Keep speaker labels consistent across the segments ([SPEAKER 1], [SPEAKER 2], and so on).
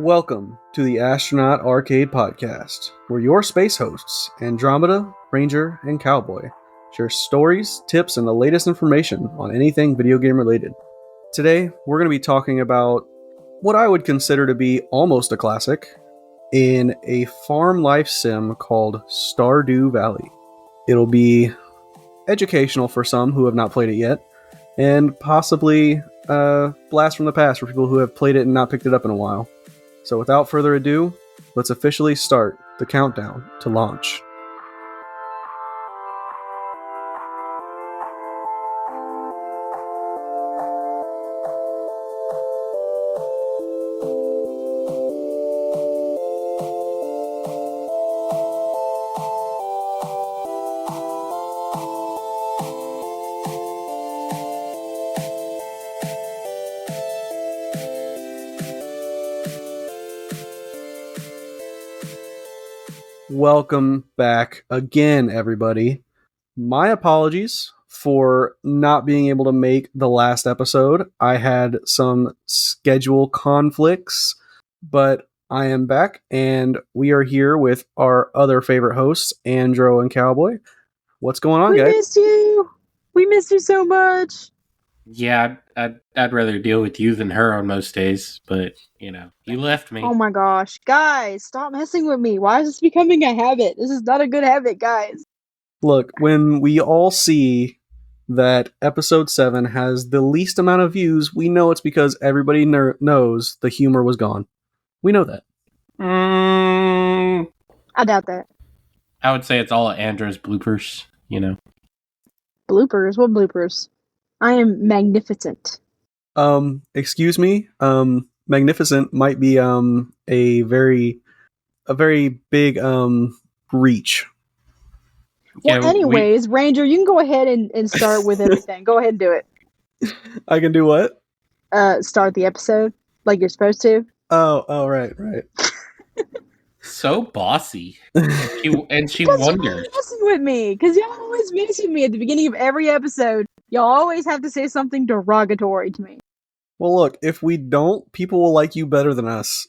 [SPEAKER 1] Welcome to the Astronaut Arcade Podcast, where your space hosts, Andromeda, Ranger, and Cowboy, share stories, tips, and the latest information on anything video game related. Today, we're going to be talking about what I would consider to be almost a classic in a farm life sim called Stardew Valley. It'll be educational for some who have not played it yet, and possibly a blast from the past for people who have played it and not picked it up in a while. So without further ado, let's officially start the countdown to launch. Welcome back again, everybody. My apologies for not being able to make the last episode. I had some schedule conflicts, but I am back, and we are here with our other favorite hosts, Andro and Cowboy. What's going on, guys?
[SPEAKER 2] We missed you! We missed you so much!
[SPEAKER 3] Yeah, I'd rather deal with you than her on most days, but, you left me.
[SPEAKER 2] Oh my gosh. Guys, stop messing with me. Why is this becoming a habit? This is not a good habit, guys.
[SPEAKER 1] Look, when we all see that episode 7 has the least amount of views, we know it's because everybody knows the humor was gone. We know that.
[SPEAKER 2] I doubt that.
[SPEAKER 3] I would say it's all Andrew's bloopers,
[SPEAKER 2] Bloopers? What bloopers? I am magnificent.
[SPEAKER 1] Excuse me? Magnificent might be a very big reach.
[SPEAKER 2] Well, anyways, Ranger, you can go ahead and start with everything. Go ahead and do it.
[SPEAKER 1] I can do what?
[SPEAKER 2] Start the episode like you're supposed to.
[SPEAKER 1] Oh, right.
[SPEAKER 3] So bossy. She wonders.
[SPEAKER 2] Y'all messing with me, because y'all always mention me at the beginning of every episode. Y'all always have to say something derogatory to me.
[SPEAKER 1] Well, look, if we don't, people will like you better than us,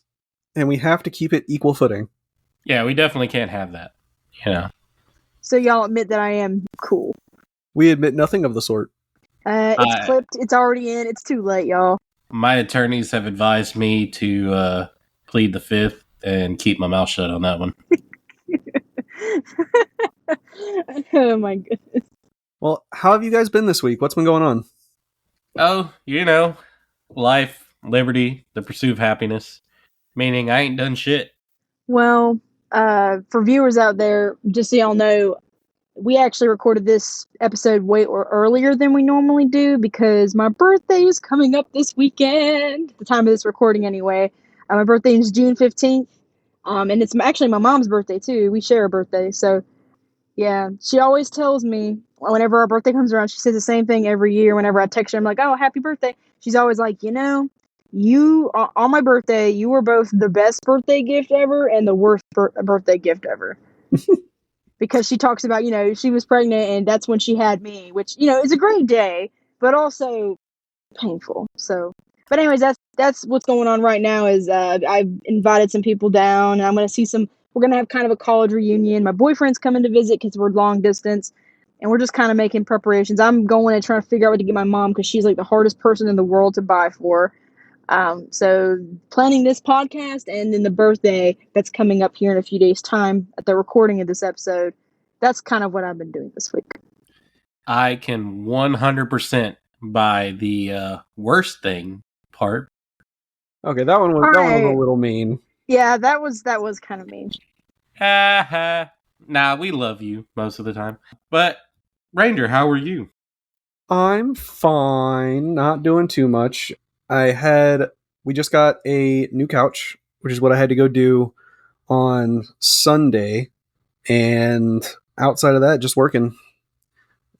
[SPEAKER 1] and we have to keep it equal footing.
[SPEAKER 3] Yeah, we definitely can't have that.
[SPEAKER 2] So y'all admit that I am cool.
[SPEAKER 1] We admit nothing of the sort.
[SPEAKER 2] It's clipped. It's already in. It's too late, y'all.
[SPEAKER 3] My attorneys have advised me to plead the fifth and keep my mouth shut on that one.
[SPEAKER 2] Oh my goodness.
[SPEAKER 1] Well, how have you guys been this week? What's been going on?
[SPEAKER 3] Oh, life, liberty, the pursuit of happiness. Meaning I ain't done shit.
[SPEAKER 2] Well, for viewers out there, just so y'all know, we actually recorded this episode way earlier than we normally do because my birthday is coming up this weekend. The time of this recording, anyway. My birthday is June 15th, and it's actually my mom's birthday too. We share a birthday, so yeah. She always tells me whenever our birthday comes around, she says the same thing every year. Whenever I text her, I'm like, "Oh, happy birthday!" She's always like, you on my birthday, you were both the best birthday gift ever and the worst birthday gift ever. Because she talks about, she was pregnant and that's when she had me, which, is a great day, but also painful. So, but anyways, that's what's going on right now is I've invited some people down. And I'm going to see we're going to have kind of a college reunion. My boyfriend's coming to visit because we're long distance. And we're just kind of making preparations. I'm going and trying to figure out what to get my mom because she's like the hardest person in the world to buy for. So planning this podcast and then the birthday that's coming up here in a few days' time at the recording of this episode. That's kind of what I've been doing this week.
[SPEAKER 3] I can 100% buy the worst thing part.
[SPEAKER 1] Okay, that one was a little mean.
[SPEAKER 2] Yeah, that was kind of mean.
[SPEAKER 3] Nah, we love you most of the time. But Ranger, how are you?
[SPEAKER 1] I'm fine, not doing too much. We just got a new couch, which is what I had to go do on Sunday, and outside of that, just working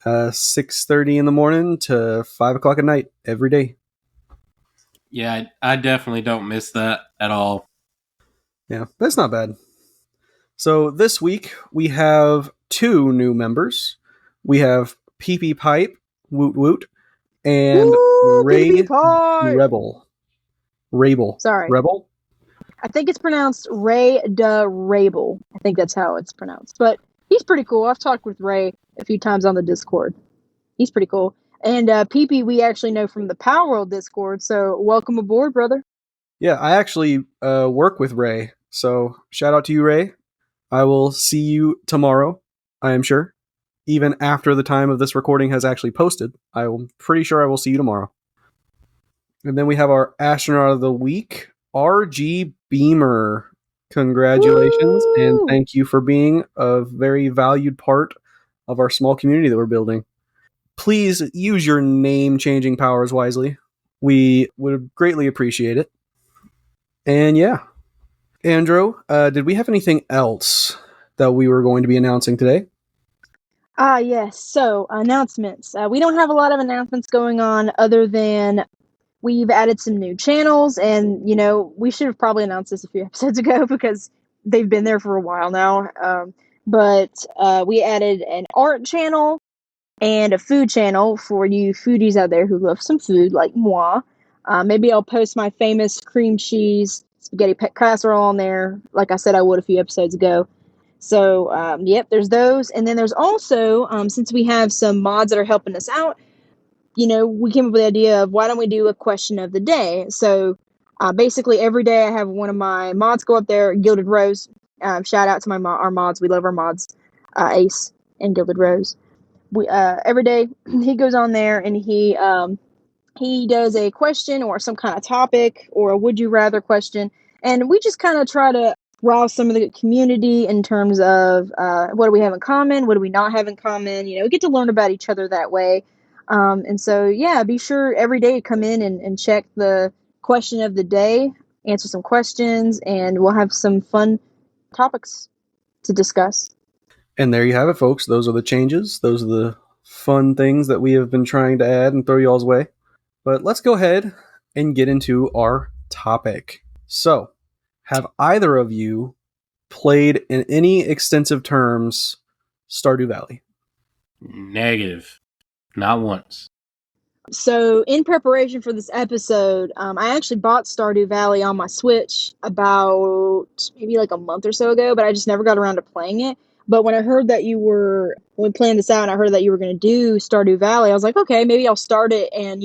[SPEAKER 1] 6:30 in the morning to 5 o'clock at night every day.
[SPEAKER 3] Yeah, I definitely don't miss that at all.
[SPEAKER 1] Yeah, that's not bad. So this week we have 2 new members. We have PP Pipe, Woot Woot, and
[SPEAKER 2] Woo,
[SPEAKER 1] Ray
[SPEAKER 2] PP Pipe!
[SPEAKER 1] Rebel. Rabel.
[SPEAKER 2] Sorry.
[SPEAKER 1] Rebel?
[SPEAKER 2] I think it's pronounced Ray de Rabel. I think that's how it's pronounced. But he's pretty cool. I've talked with Ray a few times on the Discord. He's pretty cool. And PP, we actually know from the Power World Discord. So welcome aboard, brother.
[SPEAKER 1] Yeah, I actually work with Ray. So shout out to you, Ray. I will see you tomorrow, I am sure. Even after the time of this recording has actually posted, I'm pretty sure I will see you tomorrow. And then we have our astronaut of the week, RG Beamer. Congratulations, and
[SPEAKER 2] Woo!
[SPEAKER 1] thank you for being a very valued part of our small community that we're building. Please use your name changing powers wisely. We would greatly appreciate it. And yeah, Andrew, did we have anything else that we were going to be announcing today?
[SPEAKER 2] Yes. So, announcements. We don't have a lot of announcements going on other than we've added some new channels. And, we should have probably announced this a few episodes ago because they've been there for a while now. But we added an art channel and a food channel for you foodies out there who love some food like moi. Maybe I'll post my famous cream cheese spaghetti casserole on there, like I said I would a few episodes ago. So, yep, there's those. And then there's also, since we have some mods that are helping us out, we came up with the idea of why don't we do a question of the day? So, basically, every day I have one of my mods go up there, Gilded Rose. Shout out to our mods. We love our mods, Ace and Gilded Rose. We every day he goes on there and he does a question or some kind of topic or a would you rather question, and we just kind of try to rouse some of the community in terms of what do we have in common, what do we not have in common. We get to learn about each other that way. And so, yeah, be sure every day to come in and check the question of the day, answer some questions, and we'll have some fun topics to discuss.
[SPEAKER 1] And there you have it, folks. Those are the changes. Those are the fun things that we have been trying to add and throw y'all's way. But let's go ahead and get into our topic. So, have either of you played in any extensive terms Stardew Valley?
[SPEAKER 3] Negative. Not once.
[SPEAKER 2] So, in preparation for this episode, I actually bought Stardew Valley on my Switch about maybe like a month or so ago, but I just never got around to playing it. But when I heard that when we planned this out, and I heard that you were going to do Stardew Valley, I was like, okay, maybe I'll start it, and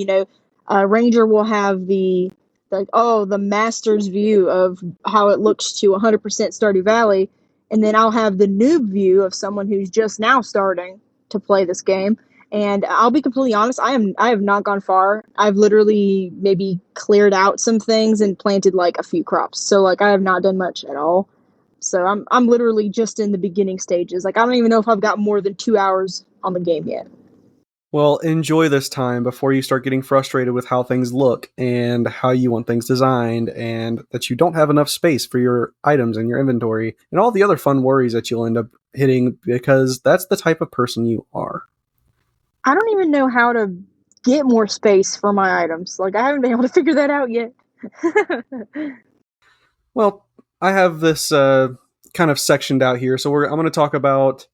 [SPEAKER 2] Ranger will have the master's view of how it looks to 100% Stardew Valley, and then I'll have the noob view of someone who's just now starting to play this game. And I'll be completely honest, I have not gone far. I've literally maybe cleared out some things and planted like a few crops. So like I have not done much at all. So I'm literally just in the beginning stages. Like I don't even know if I've got more than 2 hours on the game yet.
[SPEAKER 1] Well, enjoy this time before you start getting frustrated with how things look and how you want things designed, and that you don't have enough space for your items in your inventory, and all the other fun worries that you'll end up hitting because that's the type of person you are.
[SPEAKER 2] I don't even know how to get more space for my items. Like I haven't been able to figure that out yet.
[SPEAKER 1] Well, I have this kind of sectioned out here, so I'm going to talk about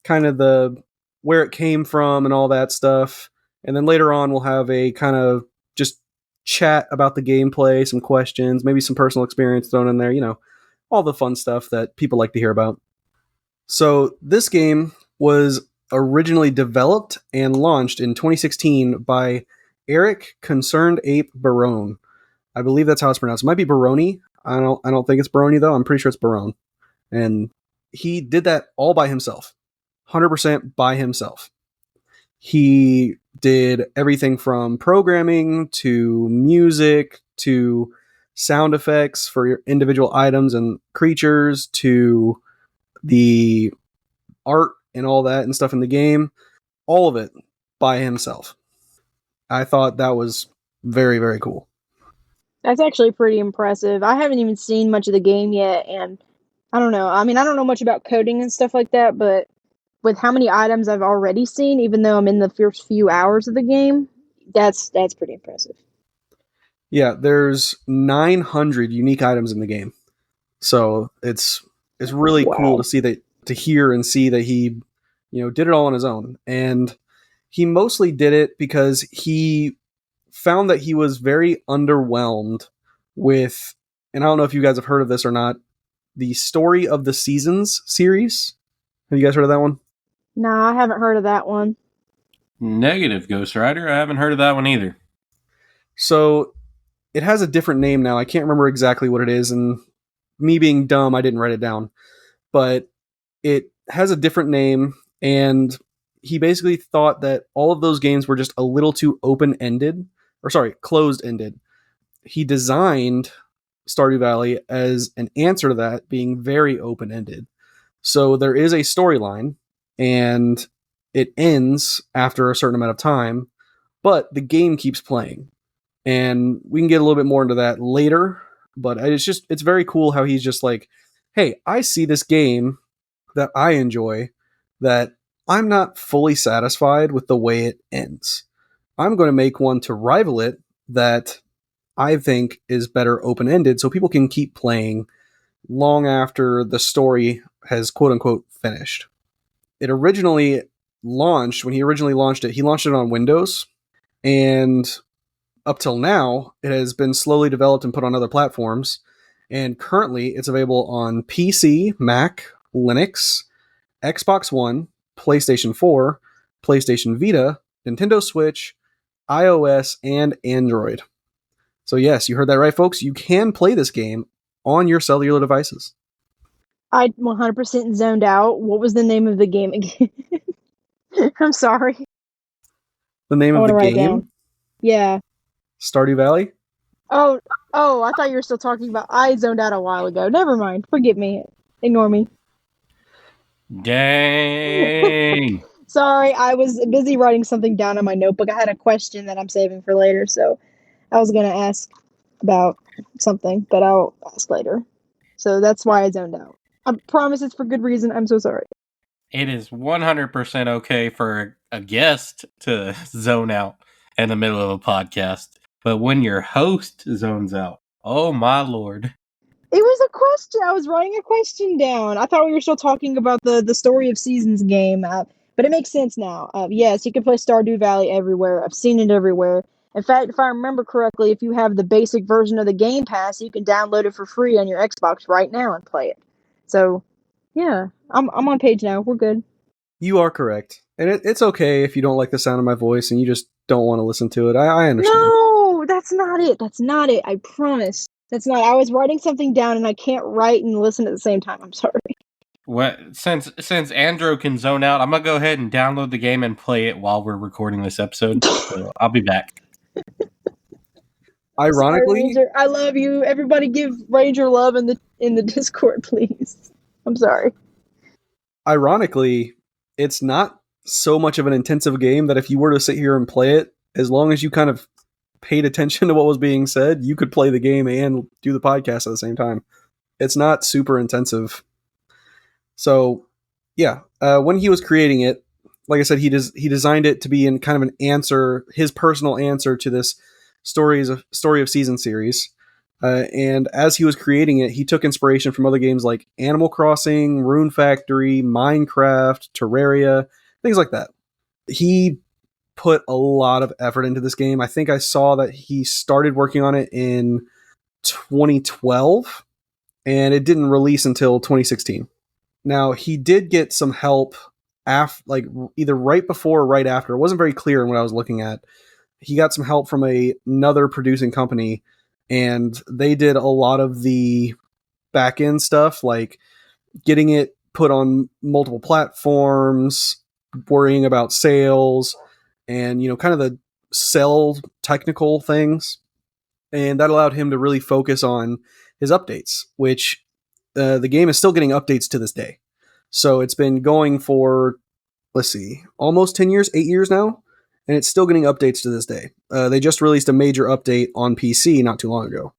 [SPEAKER 1] kind of the where it came from and all that stuff, and then later on we'll have a kind of just chat about the gameplay, some questions, maybe some personal experience thrown in there, all the fun stuff that people like to hear about. So this game was originally developed and launched in 2016 by Eric Concerned Ape Barone. I believe that's how it's pronounced. It might be Baroni. I don't think it's Baroni though. I'm pretty sure it's Barone. And he did that all by himself. 100% by himself. He did everything from programming to music to sound effects for your individual items and creatures to the art and all that and stuff in the game. All of it by himself. I thought that was very, very cool.
[SPEAKER 2] That's actually pretty impressive. I haven't even seen much of the game yet, and I don't know. I mean, I don't know much about coding and stuff like that, but with how many items I've already seen, even though I'm in the first few hours of the game, that's pretty impressive.
[SPEAKER 1] Yeah, there's 900 unique items in the game. So it's really cool
[SPEAKER 2] Wow.
[SPEAKER 1] to hear and see that he, did it all on his own. And he mostly did it because he found that he was very underwhelmed with and I don't know if you guys have heard of this or not, the Story of the Seasons series. Have you guys heard of that one?
[SPEAKER 2] No, I haven't heard of that one.
[SPEAKER 3] Negative, Ghost Rider. I haven't heard of that one either.
[SPEAKER 1] So it has a different name now. I can't remember exactly what it is, and me being dumb, I didn't write it down. But it has a different name, and he basically thought that all of those games were just a little too closed ended. He designed Stardew Valley as an answer to that, being very open ended. So there is a storyline, and it ends after a certain amount of time, but the game keeps playing. And we can get a little bit more into that later, but it's very cool how he's just like, hey, I see this game that I enjoy that I'm not fully satisfied with the way it ends. I'm going to make one to rival it that I think is better open ended so people can keep playing long after the story has quote unquote finished. It originally launched, when he originally launched it, he launched it on Windows, and up till now, it has been slowly developed and put on other platforms. And currently, it's available on PC, Mac, Linux, Xbox One, PlayStation 4, PlayStation Vita, Nintendo Switch, iOS, and Android. So, yes, you heard that right, folks. You can play this game on your cellular devices.
[SPEAKER 2] I 100% zoned out. What was the name of the game again? I'm sorry.
[SPEAKER 1] The name
[SPEAKER 2] I
[SPEAKER 1] of
[SPEAKER 2] want
[SPEAKER 1] the
[SPEAKER 2] to write it
[SPEAKER 1] game,
[SPEAKER 2] down. Yeah.
[SPEAKER 1] Stardew Valley.
[SPEAKER 2] Oh, I thought you were still talking about. I zoned out a while ago. Never mind. Forgive me. Ignore me.
[SPEAKER 3] Dang.
[SPEAKER 2] Sorry, I was busy writing something down on my notebook. I had a question that I'm saving for later, so I was gonna ask about something, but I'll ask later. So that's why I zoned out. I promise it's for good reason. I'm so sorry.
[SPEAKER 3] It is 100% okay for a guest to zone out in the middle of a podcast. But when your host zones out, oh my lord.
[SPEAKER 2] It was a question. I was writing a question down. I thought we were still talking about the Story of Seasons game, but it makes sense now. Yes, you can play Stardew Valley everywhere. I've seen it everywhere. In fact, if I remember correctly, if you have the basic version of the Game Pass, you can download it for free on your Xbox right now and play it. So, yeah, I'm on page now. We're good.
[SPEAKER 1] You are correct. And it's okay if you don't like the sound of my voice and you just don't want to listen to it. I understand.
[SPEAKER 2] No, that's not it. That's not it. I promise. That's not. I was writing something down and I can't write and listen at the same time. I'm sorry.
[SPEAKER 3] Since Andrew can zone out, I'm gonna go ahead and download the game and play it while we're recording this episode. So I'll be back.
[SPEAKER 1] Ironically,
[SPEAKER 2] sorry, Ranger. I love you. Everybody give Ranger love in the Discord, please. I'm sorry.
[SPEAKER 1] Ironically, it's not so much of an intensive game that if you were to sit here and play it, as long as you kind of paid attention to what was being said, you could play the game and do the podcast at the same time. It's not super intensive. So, yeah, when he was creating it, like I said, he designed it to be in kind of an answer, his personal answer to this story of season series. And as he was creating it, he took inspiration from other games like Animal Crossing, Rune Factory, Minecraft, Terraria, things like that. He put a lot of effort into this game. I think I saw that he started working on it in 2012, and it didn't release until 2016. Now, he did get some help either right before or right after. It wasn't very clear in what I was looking at. He got some help from another producing company, and they did a lot of the back end stuff, like getting it put on multiple platforms, worrying about sales, and kind of the sell technical things. And that allowed him to really focus on his updates, which the game is still getting updates to this day. So it's been going for, let's see, almost 10 years, 8 years now, and it's still getting updates to this day. They just released a major update on PC not too long ago.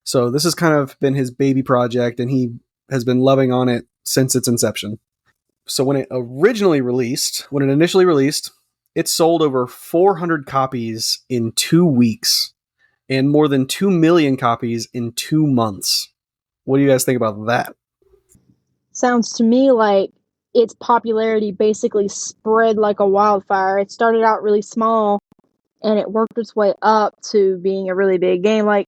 [SPEAKER 1] So this has kind of been his baby project, and he has been loving on it since its inception. So when it initially released, it sold over 400 copies in 2 weeks and more than 2 million copies in 2 months. What do you guys think about that?
[SPEAKER 2] Sounds to me like its popularity basically spread like a wildfire. It started out really small and it worked its way up to being a really big game. Like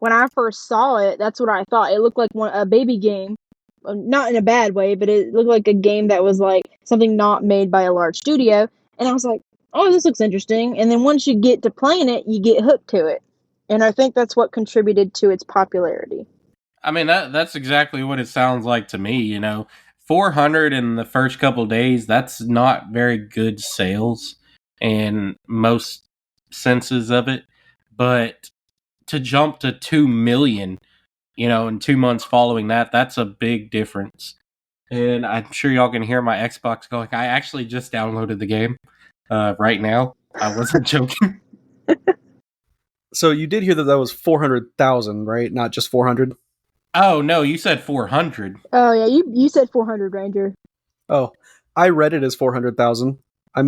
[SPEAKER 2] when I first saw it, that's what I thought. It looked like a baby game. Not in a bad way, but it looked like a game that was like something not made by a large studio. And I was like, oh, this looks interesting. And then once you get to playing it, you get hooked to it. And I think that's what contributed to its popularity.
[SPEAKER 3] I mean, that's exactly what it sounds like to me, you know. 400 in the first couple days, that's not very good sales in most senses of it. But to jump to 2 million, you know, in 2 months following that, that's a big difference. And I'm sure y'all can hear my Xbox going. I actually just downloaded the game right now. I wasn't joking.
[SPEAKER 1] So you did hear that was 400,000, right? Not just 400.
[SPEAKER 3] Oh, no, you said 400.
[SPEAKER 2] Oh yeah, you said 400, Ranger.
[SPEAKER 1] Oh, I read it as 400,000. I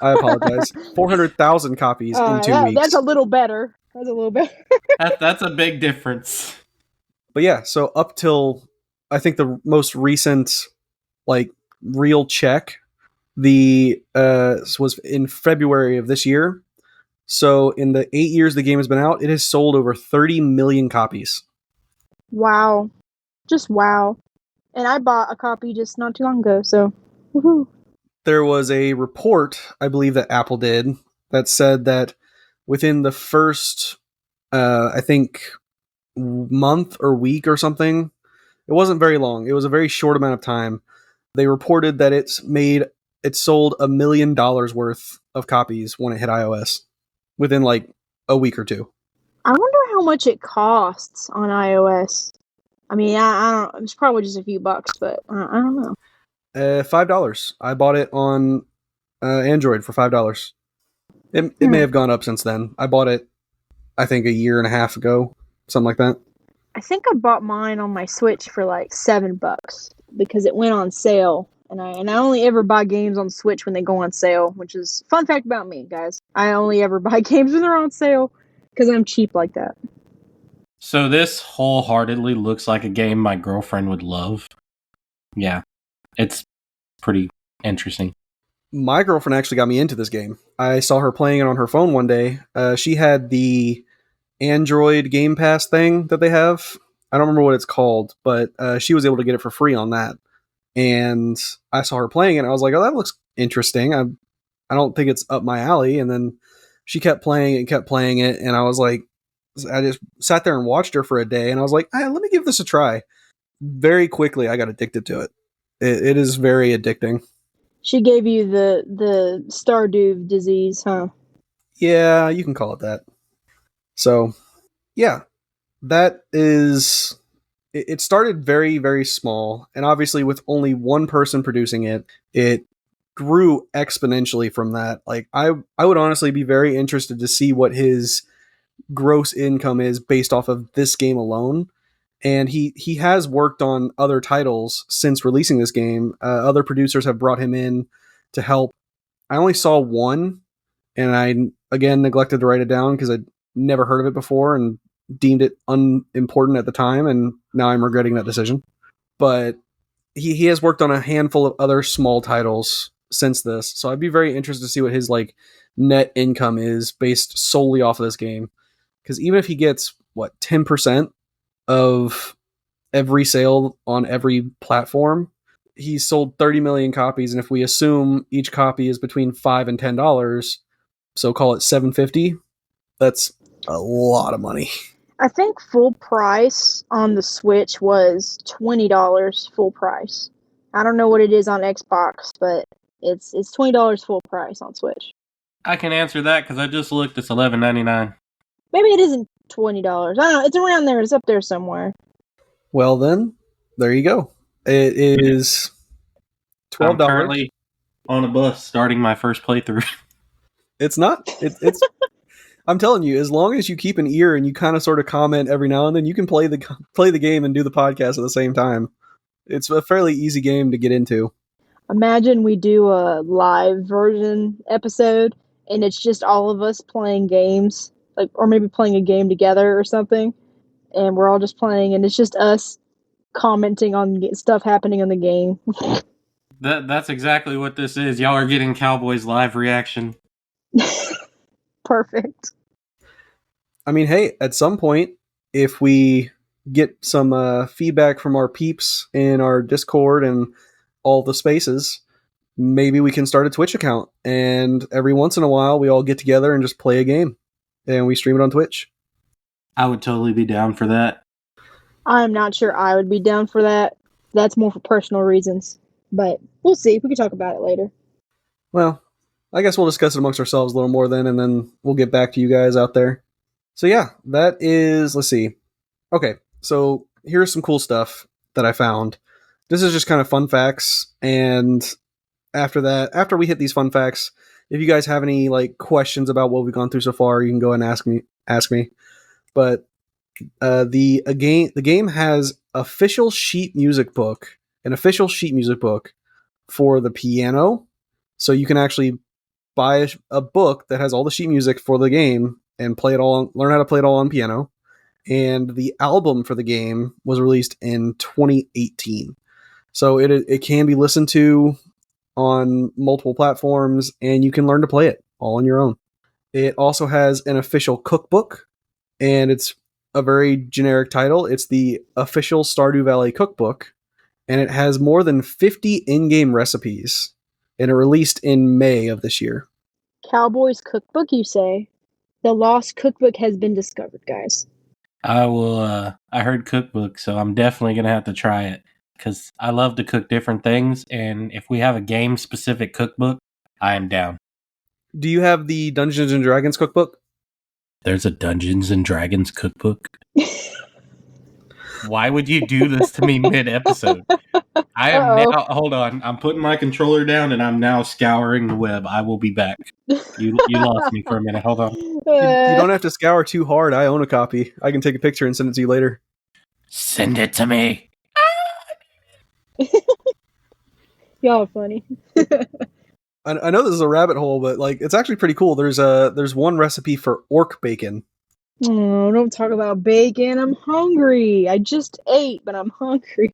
[SPEAKER 1] apologize. 400,000 copies in 2 weeks.
[SPEAKER 2] That's a little better. That's a little better.
[SPEAKER 3] That's a big difference.
[SPEAKER 1] But yeah, so up till I think the most recent like real check, the was in February of this year. So in the 8 years the game has been out, it has sold over 30 million copies.
[SPEAKER 2] Wow. Just wow. And I bought a copy just not too long ago, so woohoo.
[SPEAKER 1] There was a report, I believe that Apple did, that said that within the first, I think, month or week or something, it wasn't very long. It was a very short amount of time. They reported that it sold $1 million worth of copies when it hit iOS within like a week or two.
[SPEAKER 2] I wonder how much it costs on iOS. I mean, I don't. It's probably just a few bucks, but I don't know.
[SPEAKER 1] $5. I bought it on Android for $5. It may have gone up since then. I bought it, I think, a year and a half ago, something like that.
[SPEAKER 2] I think I bought mine on my Switch for like $7 because it went on sale, and I only ever buy games on Switch when they go on sale, which is fun fact about me, guys. I only ever buy games when they're on sale because I'm cheap like that.
[SPEAKER 3] So this wholeheartedly looks like a game my girlfriend would love. Yeah, it's pretty interesting.
[SPEAKER 1] My girlfriend actually got me into this game. I saw her playing it on her phone one day. She had the Android Game Pass thing that they have. I don't remember what it's called, but she was able to get it for free on that. And I saw her playing it, and I was like, oh, that looks interesting. I don't think it's up my alley. And then she kept playing it, and I was like, I just sat there and watched her for a day, and I was like, let me give this a try. Very quickly, I got addicted to it. It is very addicting.
[SPEAKER 2] She gave you the Stardew disease, huh?
[SPEAKER 1] Yeah, you can call it that. So, yeah, that is. It started very, very small, and obviously, with only one person producing it, it grew exponentially from that. Like, I would honestly be very interested to see what his gross income is based off of this game alone. And he has worked on other titles since releasing this game. Other producers have brought him in to help. I only saw one, and I again neglected to write it down because I'd never heard of it before and deemed it unimportant at the time, and now I'm regretting that decision. But he has worked on a handful of other small titles since this, so I'd be very interested to see what his like net income is based solely off of this game. Because even if he gets 10% of every sale on every platform, he's sold 30 million copies, and if we assume each copy is between $5 and $10, so call it $750, that's a lot of money.
[SPEAKER 2] I think full price on the Switch was $20 full price. I don't know what it is on Xbox, but it's $20 full price on Switch.
[SPEAKER 3] I can answer that because I just looked. It's $11.99.
[SPEAKER 2] Maybe it isn't $20. I don't know. It's around there. It's up there somewhere.
[SPEAKER 1] Well, then, there you go. It is $12.
[SPEAKER 3] I'm currently on a bus starting my first playthrough.
[SPEAKER 1] It's not. It's. I'm telling you, as long as you keep an ear and you kind of sort of comment every now and then, you can play the game and do the podcast at the same time. It's a fairly easy game to get into.
[SPEAKER 2] Imagine we do a live version episode, and it's just all of us playing games, like, or maybe playing a game together or something, and we're all just playing, and it's just us commenting on stuff happening in the game.
[SPEAKER 3] That's exactly what this is. Y'all are getting Cowboy's live reaction.
[SPEAKER 2] Perfect.
[SPEAKER 1] I mean, hey, at some point, if we get some feedback from our peeps in our Discord and all the spaces, maybe we can start a Twitch account, and every once in a while we all get together and just play a game, and we stream it on Twitch.
[SPEAKER 3] I would totally be down for that.
[SPEAKER 2] I'm not sure I would be down for that. That's more for personal reasons. But we'll see. We can talk about it later.
[SPEAKER 1] Well, I guess we'll discuss it amongst ourselves a little more then, and then we'll get back to you guys out there. So yeah, that is, let's see. Okay, so here's some cool stuff that I found. This is just kind of fun facts, and after we hit these fun facts, if you guys have any like questions about what we've gone through so far, you can go ahead and ask me. But the game has an official sheet music book for the piano, so you can actually buy a book that has all the sheet music for the game and learn how to play it all on piano. And the album for the game was released in 2018, so it can be listened to on multiple platforms, and you can learn to play it all on your own. It also has an official cookbook, and it's a very generic title. It's the official Stardew Valley cookbook, and it has more than 50 in-game recipes, and it released in May of this year.
[SPEAKER 2] Cowboy's cookbook, you say? The lost cookbook has been discovered, guys.
[SPEAKER 3] I heard cookbook, so I'm definitely going to have to try it because I love to cook different things. And if we have a game specific cookbook, I am down.
[SPEAKER 1] Do you have the Dungeons and Dragons cookbook?
[SPEAKER 3] There's a Dungeons and Dragons cookbook. Why would you do this to me mid-episode? I am
[SPEAKER 2] Uh-oh.
[SPEAKER 3] now. Hold on. I'm putting my controller down and I'm now scouring the web. I will be back. You lost me for a minute. Hold on.
[SPEAKER 1] You don't have to scour too hard. I own a copy. I can take a picture and send it to you later.
[SPEAKER 3] Send it to me.
[SPEAKER 2] Y'all are funny.
[SPEAKER 1] I know this is a rabbit hole, but like it's actually pretty cool. There's one recipe for orc bacon.
[SPEAKER 2] Oh, don't talk about bacon. I'm hungry. I just ate, but I'm hungry.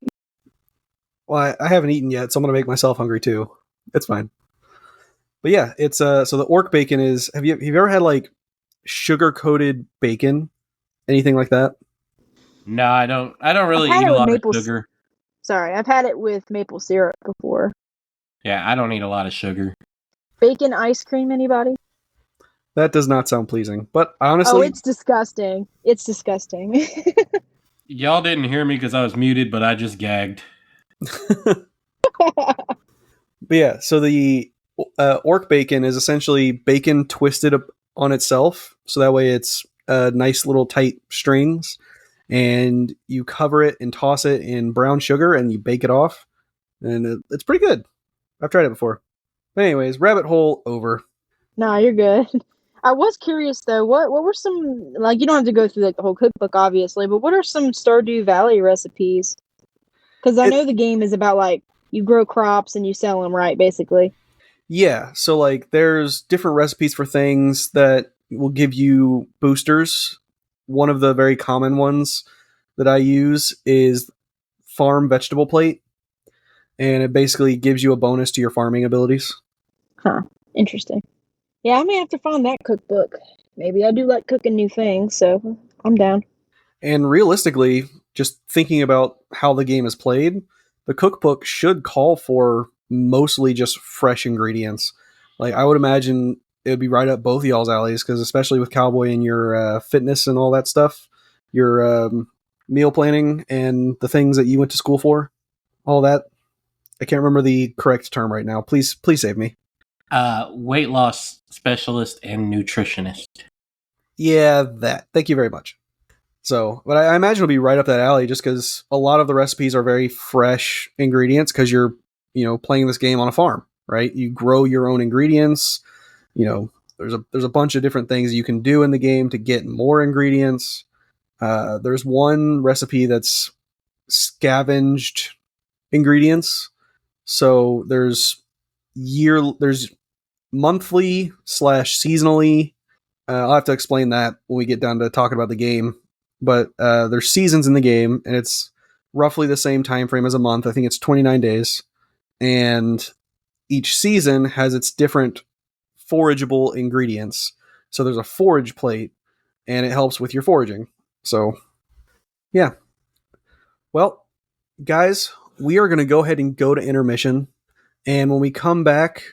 [SPEAKER 1] Well, I haven't eaten yet, so I'm gonna make myself hungry too. It's fine. But yeah, it's so the orc bacon is. Have you ever had like sugar coated bacon? Anything like that?
[SPEAKER 3] No, I don't. I don't really
[SPEAKER 2] I've had
[SPEAKER 3] eat
[SPEAKER 2] it
[SPEAKER 3] a
[SPEAKER 2] with
[SPEAKER 3] lot of
[SPEAKER 2] maple
[SPEAKER 3] sugar.
[SPEAKER 2] Sorry, I've had it with maple syrup before.
[SPEAKER 3] Yeah, I don't eat a lot of sugar.
[SPEAKER 2] Bacon ice cream, anybody?
[SPEAKER 1] That does not sound pleasing. But honestly,
[SPEAKER 2] Oh, it's disgusting. It's disgusting.
[SPEAKER 3] Y'all didn't hear me because I was muted, but I just gagged.
[SPEAKER 1] But yeah, so the orc bacon is essentially bacon twisted up on itself, so that way it's nice little tight strings, and you cover it and toss it in brown sugar, and you bake it off, and it's pretty good. I've tried it before. But anyways, rabbit hole over.
[SPEAKER 2] Nah, you're good. I was curious though, what were some, like, you don't have to go through like the whole cookbook obviously, but what are some Stardew Valley recipes? Because I know the game is about like you grow crops and you sell them, right? Basically.
[SPEAKER 1] Yeah, so like there's different recipes for things that will give you boosters. One of the very common ones that I use is farm vegetable plate, and it basically gives you a bonus to your farming abilities.
[SPEAKER 2] Huh. Interesting. Yeah, I may have to find that cookbook. Maybe I do like cooking new things, so I'm down.
[SPEAKER 1] And realistically, just thinking about how the game is played, the cookbook should call for mostly just fresh ingredients. Like I would imagine it would be right up both y'all's alleys, because especially with Cowboy and your fitness and all that stuff, your meal planning and the things that you went to school for, all that. I can't remember the correct term right now. Please save me.
[SPEAKER 3] Weight loss specialist and nutritionist.
[SPEAKER 1] Yeah, that. Thank you very much. So, but I imagine it'll be right up that alley, just because a lot of the recipes are very fresh ingredients, because you're, playing this game on a farm, right? You grow your own ingredients. There's a bunch of different things you can do in the game to get more ingredients. There's one recipe that's scavenged ingredients. So there's monthly / seasonally. I'll have to explain that when we get down to talking about the game. But there's seasons in the game, and it's roughly the same time frame as a month. I think it's 29 days, and each season has its different forageable ingredients. So there's a forage plate, and it helps with your foraging. So Yeah. Well, guys, we are going to go ahead and go to intermission. And when we come back,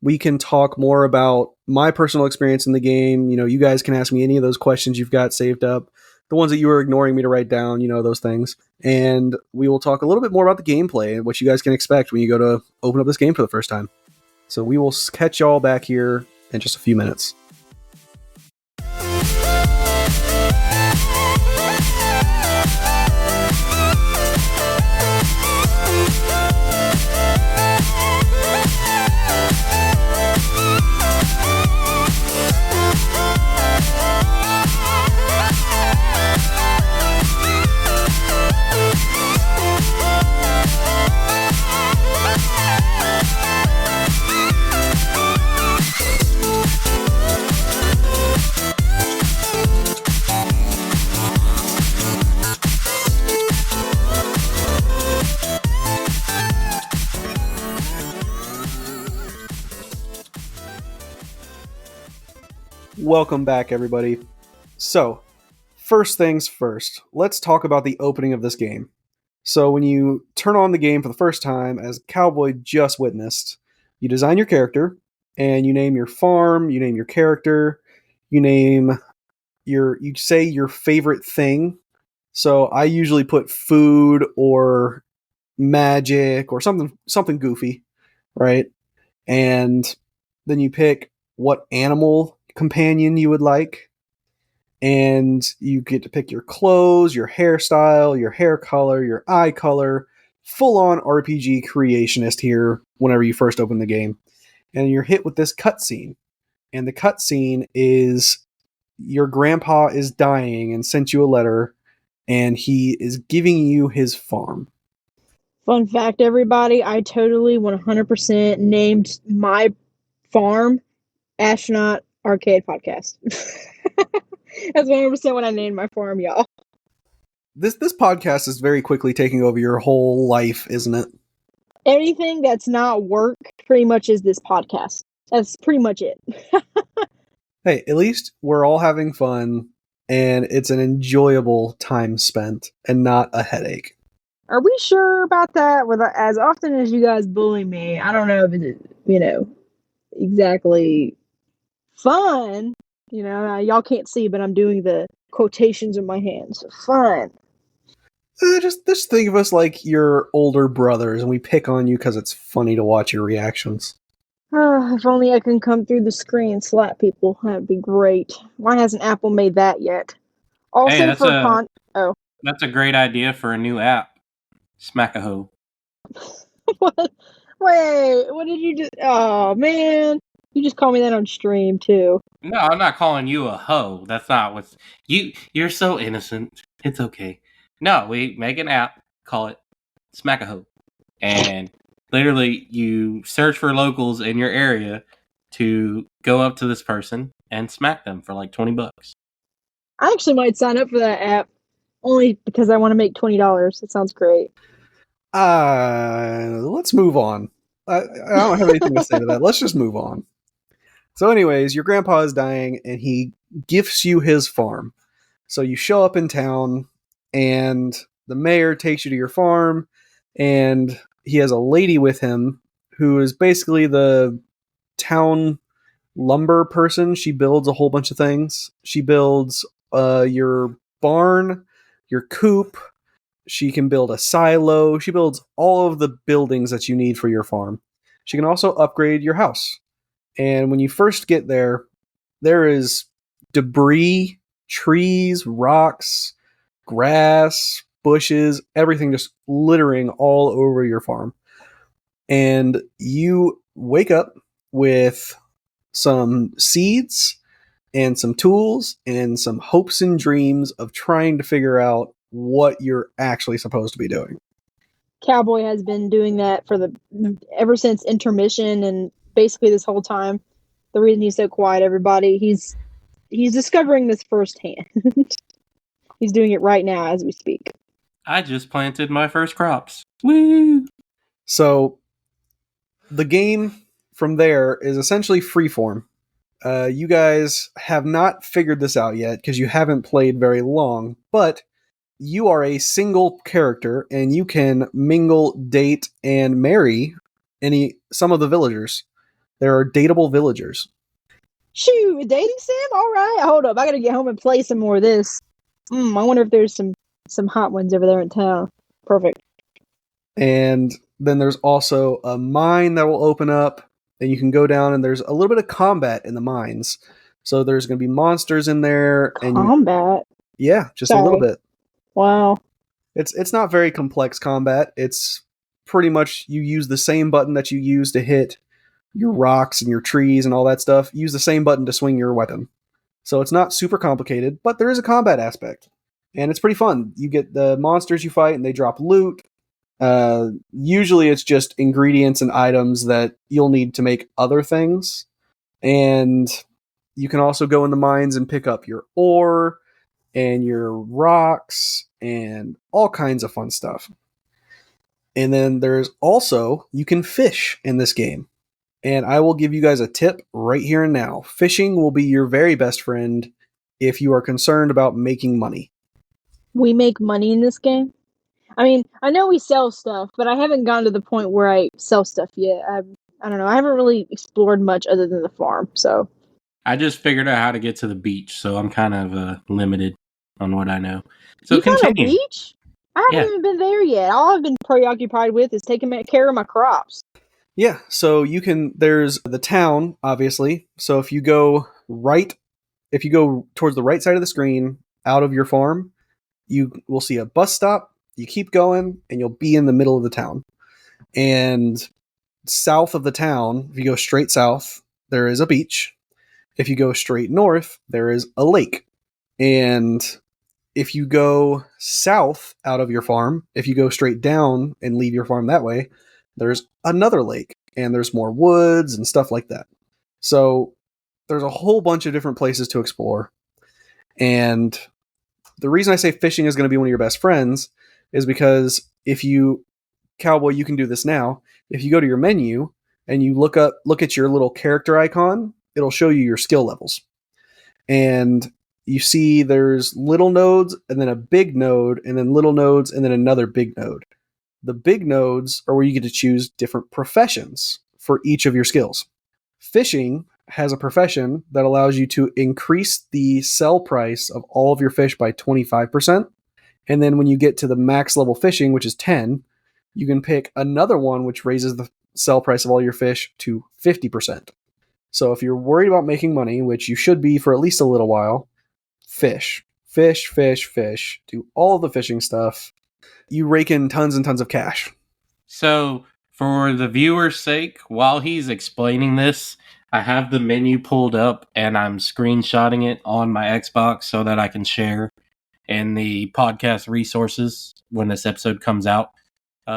[SPEAKER 1] we can talk more about my personal experience in the game. You guys can ask me any of those questions you've got saved up, the ones that you were ignoring me to write down, those things. And we will talk a little bit more about the gameplay and what you guys can expect when you go to open up this game for the first time. So we will catch y'all back here in just a few minutes. Welcome back, everybody. So, first things first, let's talk about the opening of this game. So, when you turn on the game for the first time, as Cowboy just witnessed, you design your character, and you name your farm, you name your character, you say your favorite thing. So, I usually put food or magic or something goofy, right? And then you pick what animal companion you would like, and you get to pick your clothes, your hairstyle, your hair color, your eye color. Full on RPG creationist here whenever you first open the game. And you're hit with this cutscene. And the cutscene is your grandpa is dying and sent you a letter, and he is giving you his farm.
[SPEAKER 2] Fun fact, everybody, I totally 100% named my farm Astronaut Arcade Podcast. That's 100% what I named my farm, y'all.
[SPEAKER 1] This podcast is very quickly taking over your whole life, isn't it?
[SPEAKER 2] Anything that's not work pretty much is this podcast. That's pretty much it.
[SPEAKER 1] Hey, at least we're all having fun, and it's an enjoyable time spent and not a headache.
[SPEAKER 2] Are we sure about that? With as often as you guys bully me, I don't know if it's, exactly fun. Y'all can't see, but I'm doing the quotations in my hands. Fun.
[SPEAKER 1] Just think of us like your older brothers, and we pick on you because it's funny to watch your reactions.
[SPEAKER 2] If only I can come through the screen and slap people. That'd be great. Why hasn't Apple made that yet? Also,
[SPEAKER 3] Hey, that's
[SPEAKER 2] for
[SPEAKER 3] that's a great idea for a new app. Smack a hoe.
[SPEAKER 2] What? Wait, what did you just? Oh man, you just called me that on stream too.
[SPEAKER 3] No, I'm not calling you a hoe. That's not what's you're so innocent. It's okay. No, we make an app, call it Smack a Hoe. And literally you search for locals in your area to go up to this person and smack them for like $20.
[SPEAKER 2] I actually might sign up for that app only because I want to make $20. It sounds great.
[SPEAKER 1] Let's move on. I don't have anything to say to that. Let's just move on. So, anyways, your grandpa is dying, and he gifts you his farm. So you show up in town, and the mayor takes you to your farm, and he has a lady with him who is basically the town lumber person. She builds a whole bunch of things. She builds your barn, your coop. She can build a silo. She builds all of the buildings that you need for your farm. She can also upgrade your house. And when you first get there, there is debris, trees, rocks, grass, bushes, everything just littering all over your farm. And you wake up with some seeds and some tools and some hopes and dreams of trying to figure out what you're actually supposed to be doing.
[SPEAKER 2] Cowboy has been doing that ever since intermission and basically this whole time. The reason he's so quiet, everybody, he's discovering this firsthand. He's doing it right now as we speak.
[SPEAKER 3] I just planted my first crops. Woo!
[SPEAKER 1] So the game from there is essentially freeform. You guys have not figured this out yet because you haven't played very long, but you are a single character and you can mingle, date, and marry some of the villagers. There are dateable villagers.
[SPEAKER 2] Shoot, a dating sim? All right, hold up. I gotta get home and play some more of this. I wonder if there's some hot ones over there in town. Perfect.
[SPEAKER 1] And then there's also a mine that will open up, and you can go down, and there's a little bit of combat in the mines. So there's going to be monsters in there,
[SPEAKER 2] Combat.
[SPEAKER 1] just a little bit.
[SPEAKER 2] Wow.
[SPEAKER 1] It's not very complex combat. It's pretty much you use the same button that you use to hit your rocks and your trees and all that stuff. Use the same button to swing your weapon. So it's not super complicated, but there is a combat aspect. And it's pretty fun. You get the monsters you fight and they drop loot. Usually it's just ingredients and items that you'll need to make other things. And you can also go in the mines and pick up your ore and your rocks and all kinds of fun stuff. And then there's also, you can fish in this game. And I will give you guys a tip right here and now. Fishing will be your very best friend if you are concerned about making money.
[SPEAKER 2] We make money in this game? I mean, I know we sell stuff, but I haven't gotten to the point where I sell stuff yet. I don't know. I haven't really explored much other than the farm, so.
[SPEAKER 3] I just figured out how to get to the beach, so I'm kind of limited on what I know. So
[SPEAKER 2] You found a
[SPEAKER 3] continue.
[SPEAKER 2] beach? I haven't even been there yet. All I've been preoccupied with is taking care of my crops.
[SPEAKER 1] Yeah, so there's the town, obviously. So if you go towards the right side of the screen, out of your farm, you will see a bus stop. You keep going, and you'll be in the middle of the town. And south of the town, if you go straight south, there is a beach. If you go straight north, there is a lake. And if you go south out of your farm, if you go straight down and leave your farm that way, there's another lake. And there's more woods and stuff like that. So there's a whole bunch of different places to explore. And the reason I say fishing is going to be one of your best friends is because Cowboy, you can do this now. If you go to your menu and you look at your little character icon, it'll show you your skill levels. And you see there's little nodes and then a big node and then little nodes and then another big node. The big nodes are where you get to choose different professions for each of your skills. Fishing has a profession that allows you to increase the sell price of all of your fish by 25%. And then when you get to the max level fishing, which is 10, you can pick another one which raises the sell price of all your fish to 50%. So if you're worried about making money, which you should be for at least a little while, fish. Do all of the fishing stuff. You rake in tons and tons of cash.
[SPEAKER 3] So, for the viewer's sake, while he's explaining this, I have the menu pulled up and I'm screenshotting it on my Xbox so that I can share in the podcast resources when this episode comes out.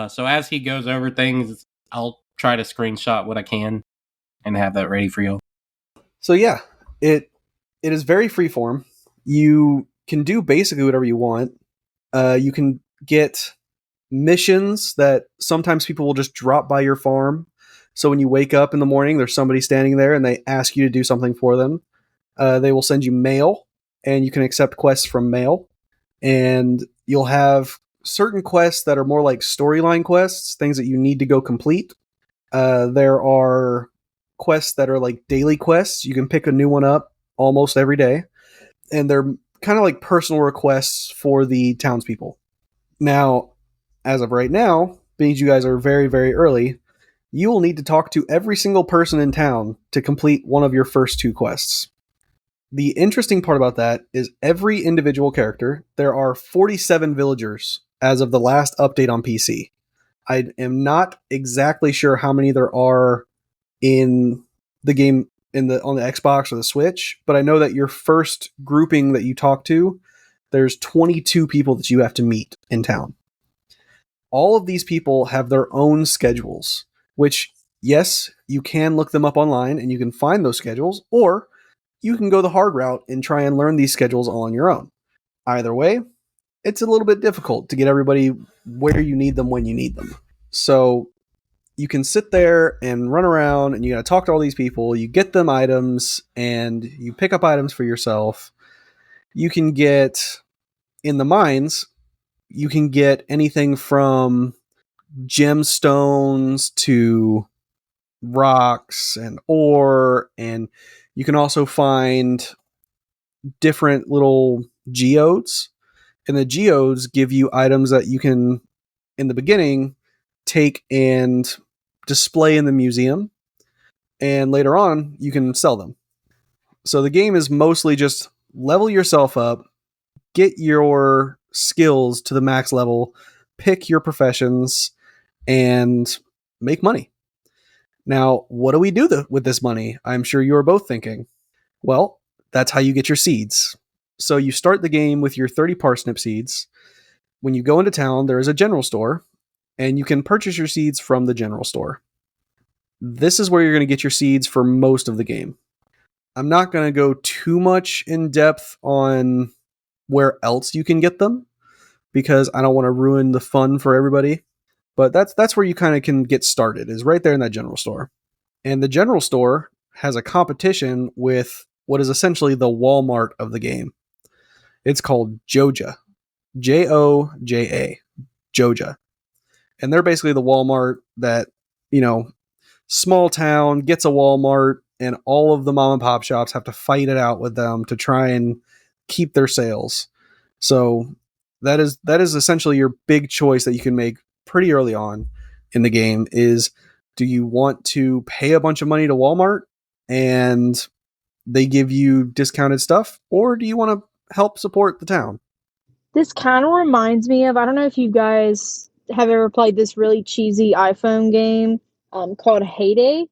[SPEAKER 3] So as he goes over things, I'll try to screenshot what I can and have that ready for you.
[SPEAKER 1] So yeah, it is very freeform. You can do basically whatever you want. You can get missions that sometimes people will just drop by your farm. So when you wake up in the morning, there's somebody standing there and they ask you to do something for them. They will send you mail, and you can accept quests from mail. And you'll have certain quests that are more like storyline quests, things that you need to go complete. There are quests that are like daily quests. You can pick a new one up almost every day. And they're kind of like personal requests for the townspeople. Now, as of right now, being you guys are very, very early, you will need to talk to every single person in town to complete one of your first 2 quests. The interesting part about that is every individual character, there are 47 villagers as of the last update on PC. I am not exactly sure how many there are in the game on the Xbox or the Switch, but I know that your first grouping that you talk to, there's 22 people that you have to meet in town. All of these people have their own schedules, which, yes, you can look them up online and you can find those schedules, or you can go the hard route and try and learn these schedules all on your own. Either way, it's a little bit difficult to get everybody where you need them when you need them. So you can sit there and run around and you got to talk to all these people. You get them items and you pick up items for yourself. You can get in the mines. you can get anything from gemstones to rocks and ore, and you can also find different little geodes, and the geodes give you items that you can, in the beginning, take and display in the museum, and later on you can sell them. So the game is mostly just level yourself up, get your skills to the max level, pick your professions, and make money. Now, what do we do with this money? I'm sure you are both thinking. Well, that's how you get your seeds. So you start the game with your 30 parsnip seeds. When you go into town, there is a general store, and you can purchase your seeds from the general store. This is where you're going to get your seeds for most of the game. I'm not going to go too much in depth on where else you can get them, because I don't want to ruin the fun for everybody. But that's where you kind of can get started, is right there in that general store. And the general store has a competition with what is essentially the Walmart of the game. It's called Joja. Joja. Joja. And they're basically the Walmart that, small town gets a Walmart, and all of the mom and pop shops have to fight it out with them to try and keep their sales. So that is essentially your big choice that you can make pretty early on in the game is, do you want to pay a bunch of money to Walmart and they give you discounted stuff, or do you want to help support the town?
[SPEAKER 2] This kind of reminds me of, I don't know if you guys have ever played this really cheesy iPhone game called Heyday.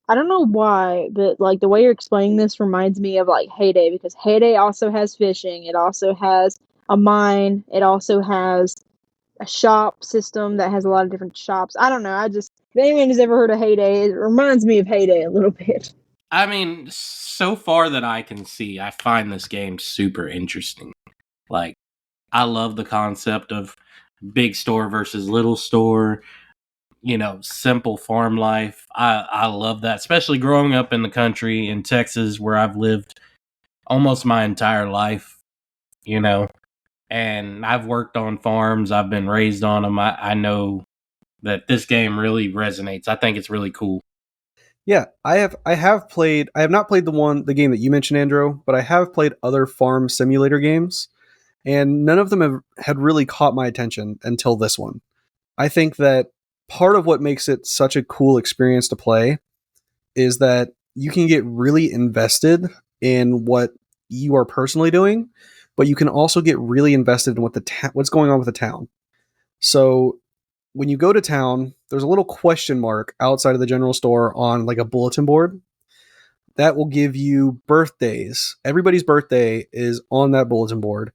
[SPEAKER 2] I don't know why, but like the way you're explaining this reminds me of like Heyday, because Heyday also has fishing. It also has a mine. It also has a shop system that has a lot of different shops. I don't know. If anyone has ever heard of Heyday, it reminds me of Heyday a little bit.
[SPEAKER 3] I mean, so far that I can see, I find this game super interesting. Like, I love the concept of big store versus little store, simple farm life. I love that, especially growing up in the country in Texas where I've lived almost my entire life, and I've worked on farms. I've been raised on them. I know that this game really resonates. I think it's really cool.
[SPEAKER 1] Yeah, I have not played the game that you mentioned, Andrew, but I have played other farm simulator games, and none of them had really caught my attention until this one. I think that part of what makes it such a cool experience to play is that you can get really invested in what you are personally doing, but you can also get really invested in what's going on with the town. So when you go to town, there's a little question mark outside of the general store on like a bulletin board that will give you birthdays. Everybody's birthday is on that bulletin board.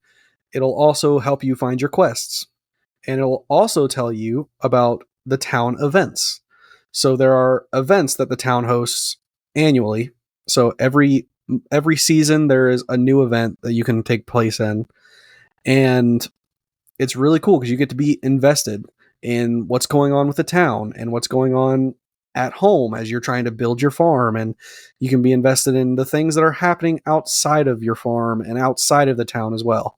[SPEAKER 1] It'll also help you find your quests, and it'll also tell you about the town events. So there are events that the town hosts annually. So every season there is a new event that you can take place in, and it's really cool because you get to be invested in what's going on with the town and what's going on at home as you're trying to build your farm, and you can be invested in the things that are happening outside of your farm and outside of the town as well.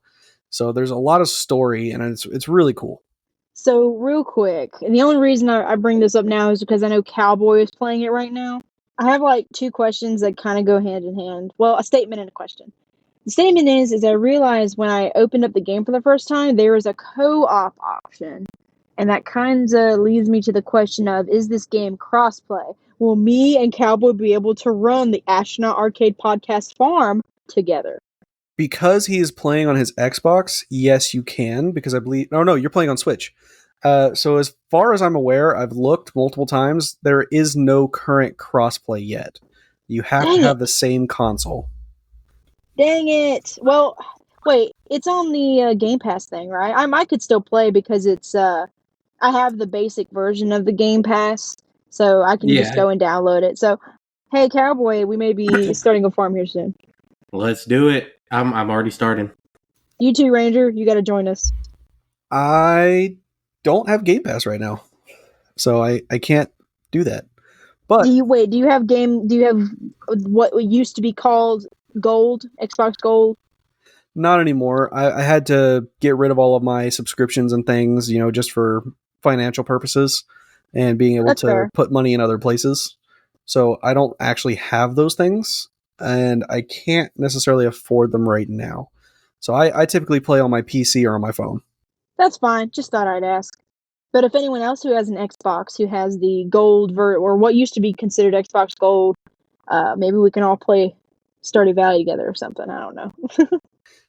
[SPEAKER 1] So there's a lot of story, and it's really cool.
[SPEAKER 2] So, real quick, and the only reason I bring this up now is because I know Cowboy is playing it right now. I have like two questions that kind of go hand in hand. Well, a statement and a question. The statement is I realized when I opened up the game for the first time, there is a co-op option. And that kind of leads me to the question of, is this game crossplay? Will me and Cowboy be able to run the Astronaut Arcade Podcast farm together?
[SPEAKER 1] Because he is playing on his Xbox, yes, you can, because I believe... No, you're playing on Switch. So as far as I'm aware, I've looked multiple times, there is no current crossplay yet. You have to have the same console.
[SPEAKER 2] Dang it! Well, wait, it's on the Game Pass thing, right? I could still play because it's... I have the basic version of the Game Pass, so I can just go and download it. So, hey, Cowboy, we may be starting a farm here soon.
[SPEAKER 3] Let's do it. I'm already starting.
[SPEAKER 2] You too, Ranger. You got to join us.
[SPEAKER 1] I don't have Game Pass right now, so I can't do that. But
[SPEAKER 2] do you have what used to be called Gold, Xbox Gold?
[SPEAKER 1] Not anymore. I had to get rid of all of my subscriptions and things, just for financial purposes and being able
[SPEAKER 2] That's
[SPEAKER 1] to
[SPEAKER 2] fair.
[SPEAKER 1] put money in other places. So I don't actually have those things, and I can't necessarily afford them right now. So I typically play on my PC or on my phone.
[SPEAKER 2] That's fine. Just thought I'd ask. But if anyone else who has an Xbox who has the gold or what used to be considered Xbox Gold, maybe we can all play Stardew Valley together or something. I don't know.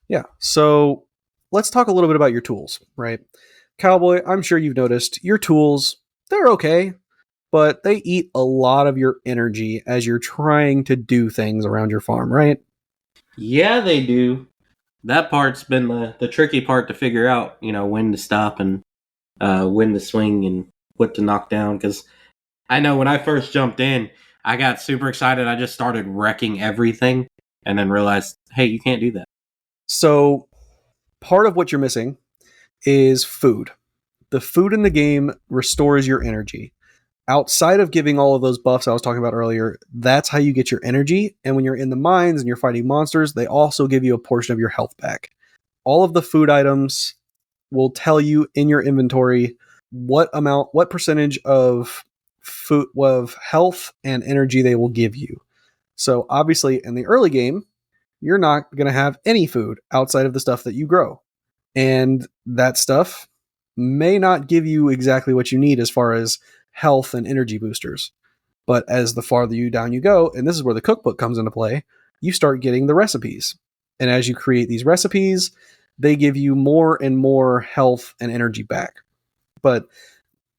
[SPEAKER 1] Yeah. So let's talk a little bit about your tools, right? Cowboy, I'm sure you've noticed your tools, they're okay, but they eat a lot of your energy as you're trying to do things around your farm, right?
[SPEAKER 3] Yeah, they do. That part's been the tricky part to figure out, when to stop and when to swing and what to knock down. Because I know when I first jumped in, I got super excited. I just started wrecking everything and then realized, hey, you can't do that.
[SPEAKER 1] So part of what you're missing is food. The food in the game restores your energy. Outside of giving all of those buffs I was talking about earlier, that's how you get your energy. And when you're in the mines and you're fighting monsters, they also give you a portion of your health back. All of the food items will tell you in your inventory what percentage of food, of health and energy they will give you. So obviously, in the early game, you're not going to have any food outside of the stuff that you grow. And that stuff may not give you exactly what you need as far as health and energy boosters. But as the farther you down you go, and this is where the cookbook comes into play, you start getting the recipes. And as you create these recipes, they give you more and more health and energy back. But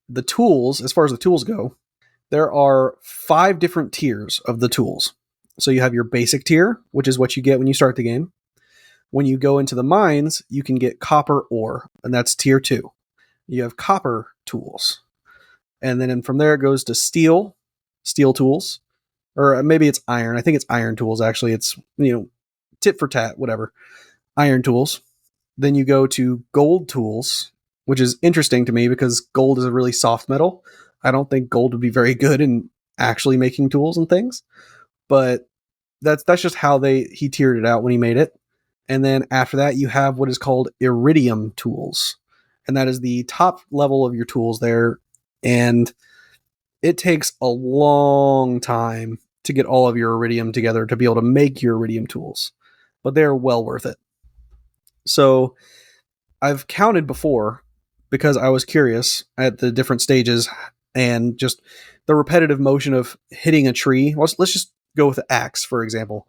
[SPEAKER 1] the tools, as far as the tools go, there are 5 different tiers of the tools. So you have your basic tier, which is what you get when you start the game. When you go into the mines, you can get copper ore, and that's tier 2. You have copper tools. And then from there it goes to steel tools, or maybe it's iron. I think it's iron tools actually. It's, tit for tat, whatever. Iron tools. Then you go to gold tools, which is interesting to me because gold is a really soft metal. I don't think gold would be very good in actually making tools and things, but that's just how he tiered it out when he made it. And then after that, you have what is called iridium tools, and that is the top level of your tools there. And it takes a long time to get all of your iridium together to be able to make your iridium tools, but they're well worth it. So I've counted before because I was curious at the different stages and just the repetitive motion of hitting a tree. Let's just go with the axe, for example.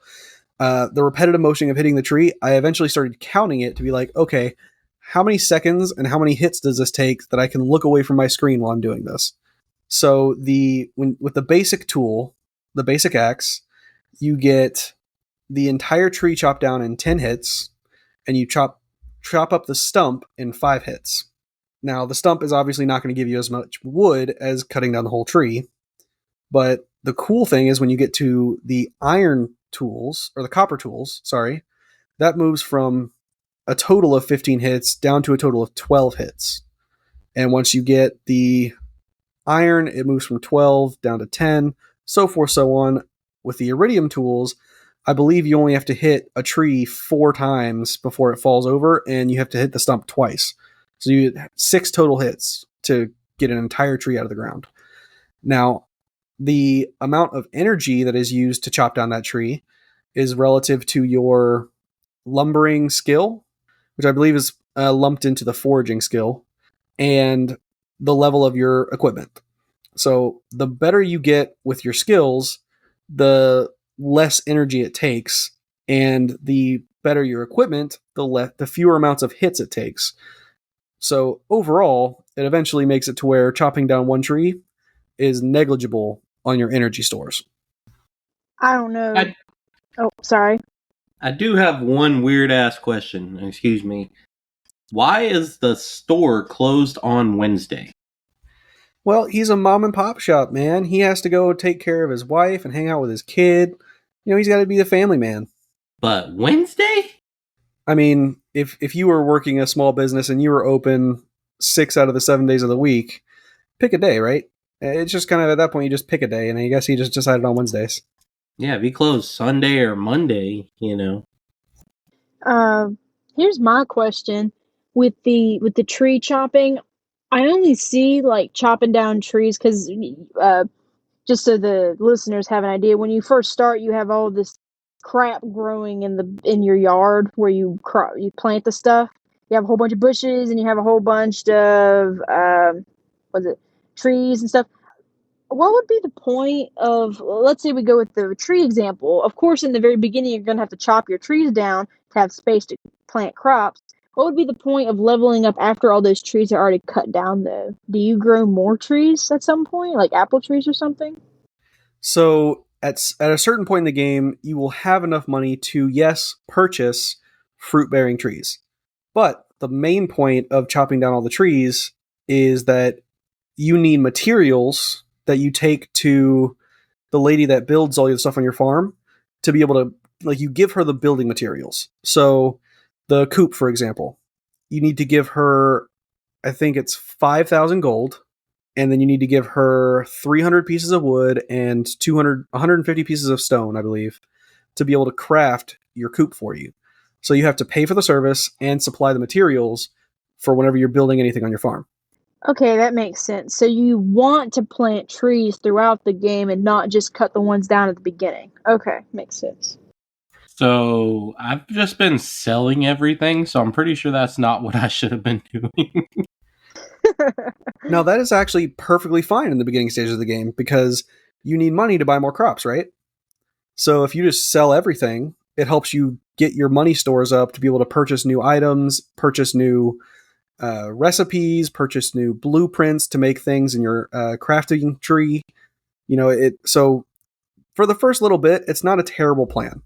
[SPEAKER 1] The repetitive motion of hitting the tree, I eventually started counting it to be like, okay, how many seconds and how many hits does this take that I can look away from my screen while I'm doing this? So with the basic tool, the basic axe, you get the entire tree chopped down in 10 hits, and you chop up the stump in 5 hits. Now, the stump is obviously not going to give you as much wood as cutting down the whole tree, but the cool thing is when you get to the iron tools, or the copper tools, sorry, that moves from a total of 15 hits down to a total of 12 hits. And once you get the iron, it moves from 12 down to 10, so forth, so on. With the iridium tools, I believe you only have to hit a tree 4 times before it falls over, and you have to hit the stump twice. So you get 6 total hits to get an entire tree out of the ground. Now, the amount of energy that is used to chop down that tree is relative to your lumbering skill, which I believe is lumped into the foraging skill, and the level of your equipment. So the better you get with your skills, the less energy it takes, and the better your equipment, the fewer amounts of hits it takes. So overall, it eventually makes it to where chopping down one tree is negligible on your energy stores.
[SPEAKER 2] I don't know.
[SPEAKER 3] I,
[SPEAKER 2] Oh, sorry.
[SPEAKER 3] I do have one weird ass question. Excuse me. Why is the store closed on Wednesday?
[SPEAKER 1] Well, he's a mom and pop shop, man. He has to go take care of his wife and hang out with his kid. He's got to be the family man.
[SPEAKER 3] But Wednesday?
[SPEAKER 1] I mean, if you were working a small business and you were open 6 out of the 7 days of the week, pick a day, right? It's just kind of at that point you just pick a day, and I guess he just decided on Wednesdays.
[SPEAKER 3] Yeah, be closed Sunday or Monday,
[SPEAKER 2] Uh, Here's my question with the tree chopping. I only see like chopping down trees because just so the listeners have an idea, when you first start, you have all this crap growing in your yard where you plant the stuff. You have a whole bunch of bushes and you have a whole bunch of what's it trees and stuff. What would be the point of, let's say we go with the tree example. Of course, in the very beginning, you're going to have to chop your trees down to have space to plant crops. What would be the point of leveling up after all those trees are already cut down, though? Do you grow more trees at some point, like apple trees or something?
[SPEAKER 1] So at a certain point in the game, you will have enough money to, yes, purchase fruit bearing trees. But the main point of chopping down all the trees is that you need materials that you take to the lady that builds all your stuff on your farm to be able to, like, you give her the building materials. So the coop, for example, you need to give her, I think it's 5,000 gold, and then you need to give her 300 pieces of wood and 150 pieces of stone, I believe, to be able to craft your coop for you. So you have to pay for the service and supply the materials for whenever you're building anything on your farm.
[SPEAKER 2] Okay, that makes sense. So you want to plant trees throughout the game and not just cut the ones down at the beginning. Okay, makes sense.
[SPEAKER 3] So I've just been selling everything, so I'm pretty sure that's not what I should have been doing.
[SPEAKER 1] Now, that is actually perfectly fine in the beginning stages of the game because you need money to buy more crops, right? So if you just sell everything, it helps you get your money stores up to be able to purchase new items, purchase new recipes, purchase new blueprints to make things in your crafting tree. So for the first little bit, it's not a terrible plan.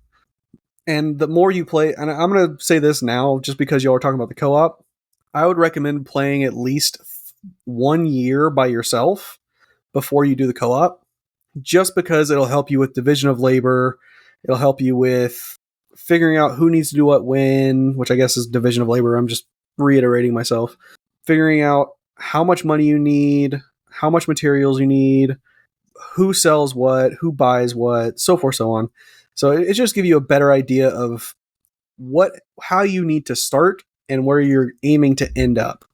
[SPEAKER 1] And the more you play, and I'm going to say this now just because y'all are talking about the co-op, I would recommend playing at least 1 year by yourself before you do the co-op, just because it'll help you with division of labor. It'll help you with figuring out who needs to do what when, which I guess is division of labor. I'm just reiterating myself. Figuring out how much money you need, how much materials you need, who sells what, who buys what, so forth, so on. So it just gives you a better idea of how you need to start and where you're aiming to end up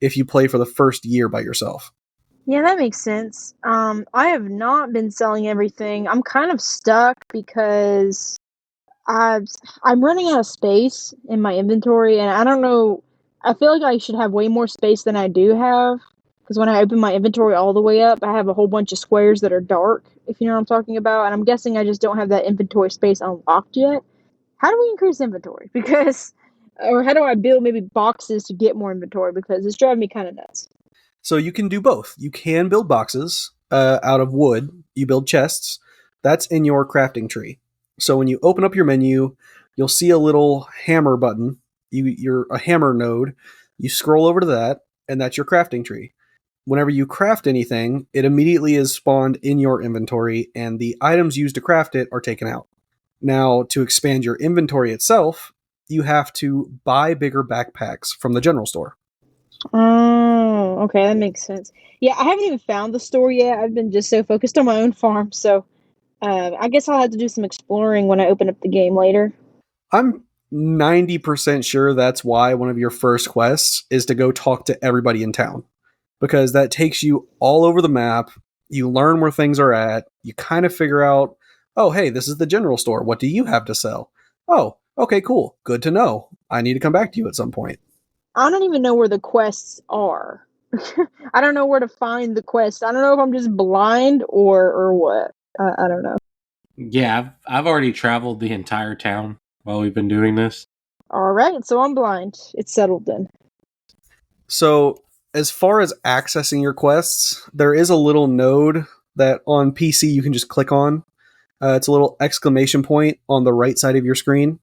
[SPEAKER 1] if you play for the first year by yourself.
[SPEAKER 2] Yeah, that makes sense. I have not been selling everything. I'm kind of stuck because I've I'm running out of space in my inventory, and I don't know. I feel like I should have way more space than I do have because when I open my inventory all the way up, I have a whole bunch of squares that are dark, if you know what I'm talking about. And I'm guessing I just don't have that inventory space unlocked yet. How do we increase inventory? Because, or how do I build maybe boxes to get more inventory? Because it's driving me kind of nuts.
[SPEAKER 1] So you can do both. You can build boxes out of wood. You build chests. That's in your crafting tree. So when you open up your menu, you'll see a little hammer button. You're a hammer node. You scroll over to that, and that's your crafting tree. Whenever you craft anything, it immediately is spawned in your inventory, and the items used to craft it are taken out. Now, to expand your inventory itself, you have to buy bigger backpacks from the general store.
[SPEAKER 2] Oh, okay, that makes sense. Yeah, I haven't even found the store yet. I've been just so focused on my own farm, so I guess I'll have to do some exploring when I open up the game later.
[SPEAKER 1] I'm 90% sure that's why one of your first quests is to go talk to everybody in town, because that takes you all over the map. You learn where things are at. You kind of figure out, oh, hey, this is the general store. What do you have to sell? Oh, okay, cool. Good to know. I need to come back to you at some point.
[SPEAKER 2] I don't even know where the quests are. I don't know where to find the quests. I don't know if I'm just blind or what. I don't know.
[SPEAKER 3] Yeah, I've already traveled the entire town while we've been doing this.
[SPEAKER 2] All right, so I'm blind. It's settled then.
[SPEAKER 1] So, as far as accessing your quests, there is a little node that on PC you can just click on. It's a little exclamation point on the right side of your screen.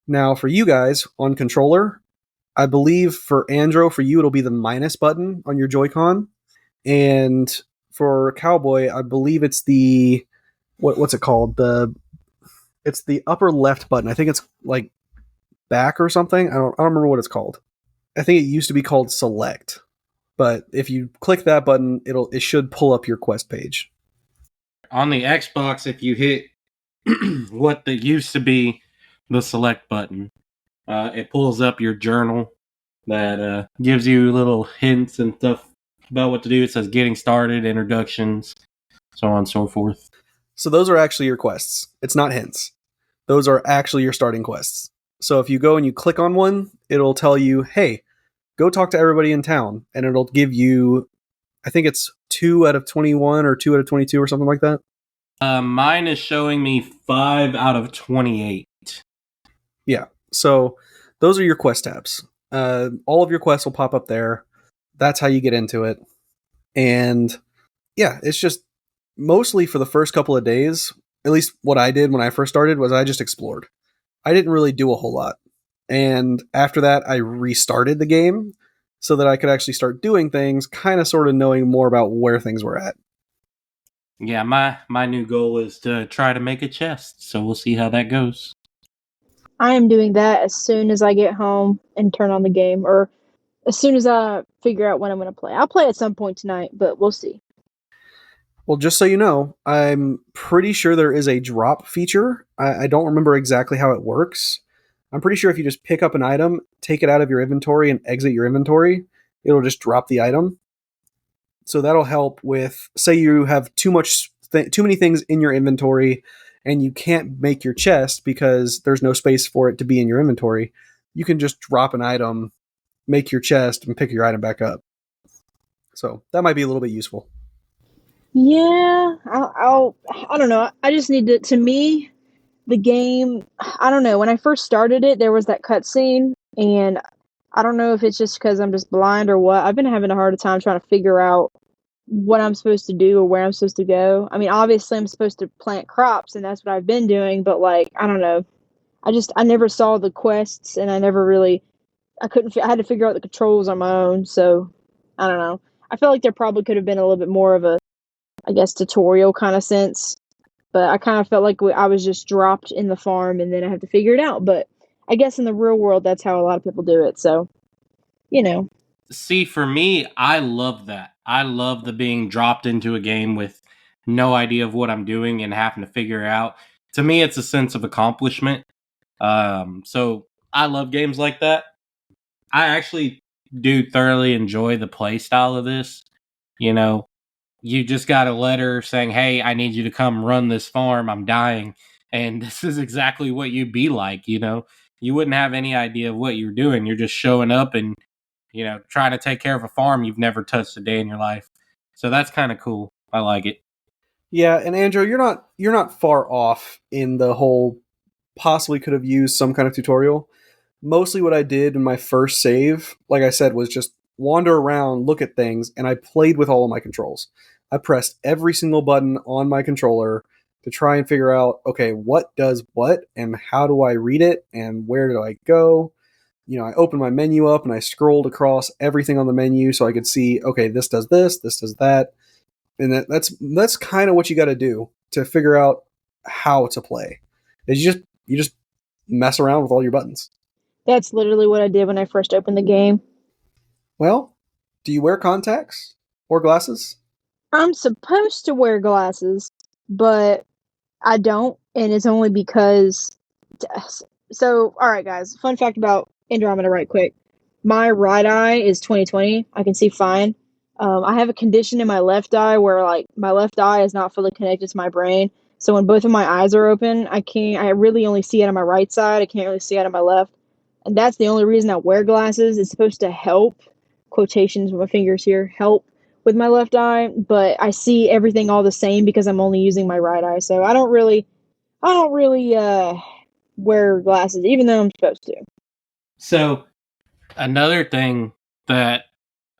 [SPEAKER 1] Now, for you guys on controller, I believe for Andro, for you, it'll be the minus button on your Joy-Con. And for Cowboy, I believe it's the what's it called? It's the upper left button. I think it's like back or something. I don't remember what it's called. I think it used to be called select. But if you click that button, it should pull up your quest page.
[SPEAKER 3] On the Xbox, if you hit what that used to be the select button, It pulls up your journal that gives you little hints and stuff about what to do. It says getting started, introductions, so on and so forth.
[SPEAKER 1] So those are actually your quests. It's not hints. Those are actually your starting quests. So if you go and you click on one, it'll tell you, hey, go talk to everybody in town. And it'll give you, I think it's 2 out of 21 or 2 out of 22 or something like that.
[SPEAKER 3] Mine is showing me 5 out of 28.
[SPEAKER 1] Yeah. So those are your quest tabs. All of your quests will pop up there. That's how you get into it. And yeah, it's just mostly for the first couple of days, at least what I did when I first started was I just explored. I didn't really do a whole lot. And after that, I restarted the game so that I could actually start doing things, kind of sort of knowing more about where things were at.
[SPEAKER 3] Yeah, my new goal is to try to make a chest, so we'll see how that goes.
[SPEAKER 2] I am doing that as soon as I get home and turn on the game, or as soon as I figure out when I'm going to play. I'll play at some point tonight, but we'll see.
[SPEAKER 1] Well, just so you know, I'm pretty sure there is a drop feature. I don't remember exactly how it works. I'm pretty sure if you just pick up an item, take it out of your inventory, and exit your inventory, it'll just drop the item. So that'll help with, say, you have too many things in your inventory, and you can't make your chest because there's no space for it to be in your inventory. You can just drop an item, make your chest, and pick your item back up. So that might be a little bit useful.
[SPEAKER 2] Yeah, I don't know. I just need to me, the game, I don't know. When I first started it, there was that cutscene, and I don't know if it's just because I'm just blind or what. I've been having a hard time trying to figure out what I'm supposed to do or where I'm supposed to go. I mean, obviously, I'm supposed to plant crops, and that's what I've been doing, but like, I don't know. I never saw the quests, and I never really, I had to figure out the controls on my own, so I don't know. I feel like there probably could have been a little bit more of a, I guess, tutorial kind of sense. But I kind of felt like I was just dropped in the farm and then I have to figure it out. But I guess in the real world, that's how a lot of people do it. So, you know.
[SPEAKER 3] See, for me, I love that. I love the being dropped into a game with no idea of what I'm doing and having to figure it out. To me, it's a sense of accomplishment. So I love games like that. I actually do thoroughly enjoy the play style of this. You know, you just got a letter saying, "Hey, I need you to come run this farm. I'm dying." And this is exactly what you'd be like, you know. You wouldn't have any idea of what you're doing. You're just showing up and, trying to take care of a farm you've never touched a day in your life. So that's kind of cool. I like it.
[SPEAKER 1] Yeah, and Andrew, you're not far off in the whole possibly could have used some kind of tutorial. Mostly what I did in my first save, like I said, was just wander around, look at things, and I played with all of my controls. I pressed every single button on my controller to try and figure out, okay, what does what and how do I read it and where do I go? I opened my menu up and I scrolled across everything on the menu so I could see, okay, this does that. And that's kind of what you got to do to figure out how to play. Is you just mess around with all your buttons.
[SPEAKER 2] That's literally what I did when I first opened the game.
[SPEAKER 1] Well, do you wear contacts or glasses?
[SPEAKER 2] I'm supposed to wear glasses, but I don't, and it's only because. So, all right, guys. Fun fact about Andromeda, right quick. My right eye is 20/20. I can see fine. I have a condition in my left eye where, like, my left eye is not fully connected to my brain. So when both of my eyes are open, I can't. I really only see out of my right side. I can't really see out of my left, and that's the only reason I wear glasses. It's supposed to help. Quotations with my fingers here, help with my left eye, but I see everything all the same because I'm only using my right eye. So I don't really wear glasses, even though I'm supposed to.
[SPEAKER 3] So another thing that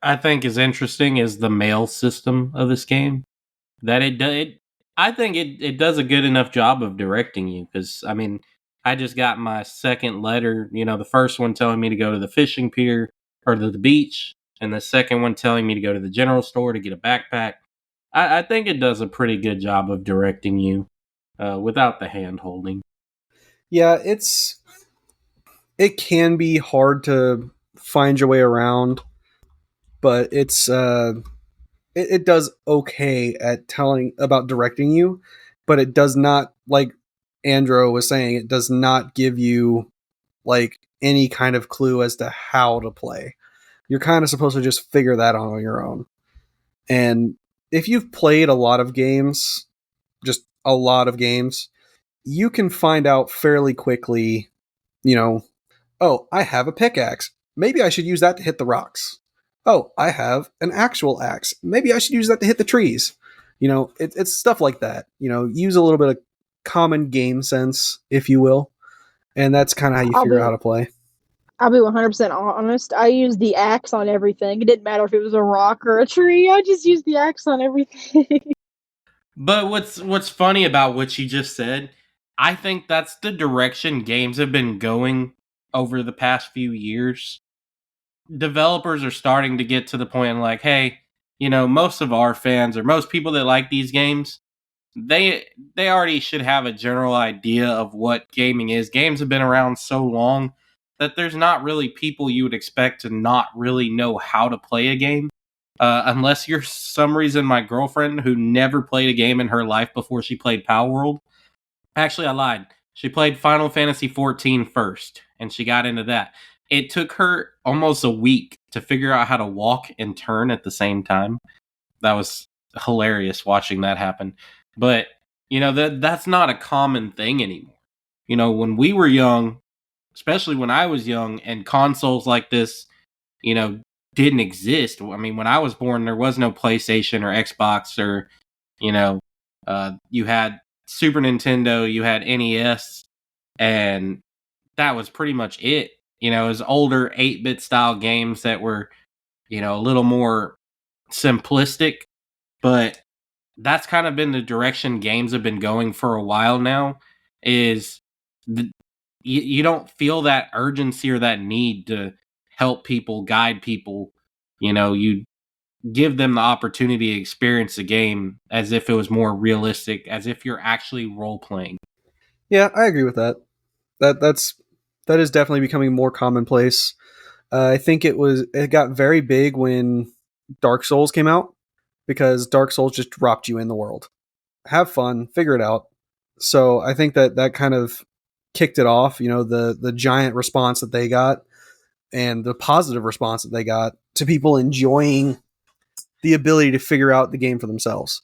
[SPEAKER 3] I think is interesting is the mail system of this game. That I think it does a good enough job of directing you because I mean I just got my second letter. The first one telling me to go to the fishing pier or to the beach, and the second one telling me to go to the general store to get a backpack. I think it does a pretty good job of directing you without the hand holding.
[SPEAKER 1] Yeah, it can be hard to find your way around, but it does okay at telling about directing you, but it does not, like Andro was saying, it does not give you like any kind of clue as to how to play. You're kind of supposed to just figure that out on your own. And if you've played a lot of games, just a lot of games, you can find out fairly quickly, you know, oh, I have a pickaxe. Maybe I should use that to hit the rocks. Oh, I have an actual axe. Maybe I should use that to hit the trees. It's stuff like that. Use a little bit of common game sense, if you will. And that's kind of how you
[SPEAKER 2] I'll
[SPEAKER 1] figure out
[SPEAKER 2] be
[SPEAKER 1] how to play.
[SPEAKER 2] I'll be 100% honest. I used the axe on everything. It didn't matter if it was a rock or a tree. I just used the axe on everything.
[SPEAKER 3] But what's funny about what you just said, I think that's the direction games have been going over the past few years. Developers are starting to get to the point like, hey, most of our fans or most people that like these games, they already should have a general idea of what gaming is. Games have been around so long that there's not really people you would expect to not really know how to play a game. Unless you're some reason my girlfriend who never played a game in her life before she played Power World. Actually, I lied. She played Final Fantasy XIV first, and she got into that. It took her almost a week to figure out how to walk and turn at the same time. That was hilarious watching that happen. But, that's not a common thing anymore. When we were young, especially when I was young, and consoles like this, you know, didn't exist. I mean, when I was born, there was no PlayStation or Xbox or, you know, you had Super Nintendo, you had NES, and that was pretty much it. It was older 8-bit style games that were, a little more simplistic, but that's kind of been the direction games have been going for a while now. Is the, you don't feel that urgency or that need to help people, guide people. You give them the opportunity to experience the game as if it was more realistic, as if you're actually role playing.
[SPEAKER 1] Yeah, I agree with that. That is definitely becoming more commonplace. I think it got very big when Dark Souls came out because Dark Souls just dropped you in the world. Have fun, figure it out. So I think that kind of kicked it off. The giant response that they got and the positive response that they got to people enjoying the ability to figure out the game for themselves.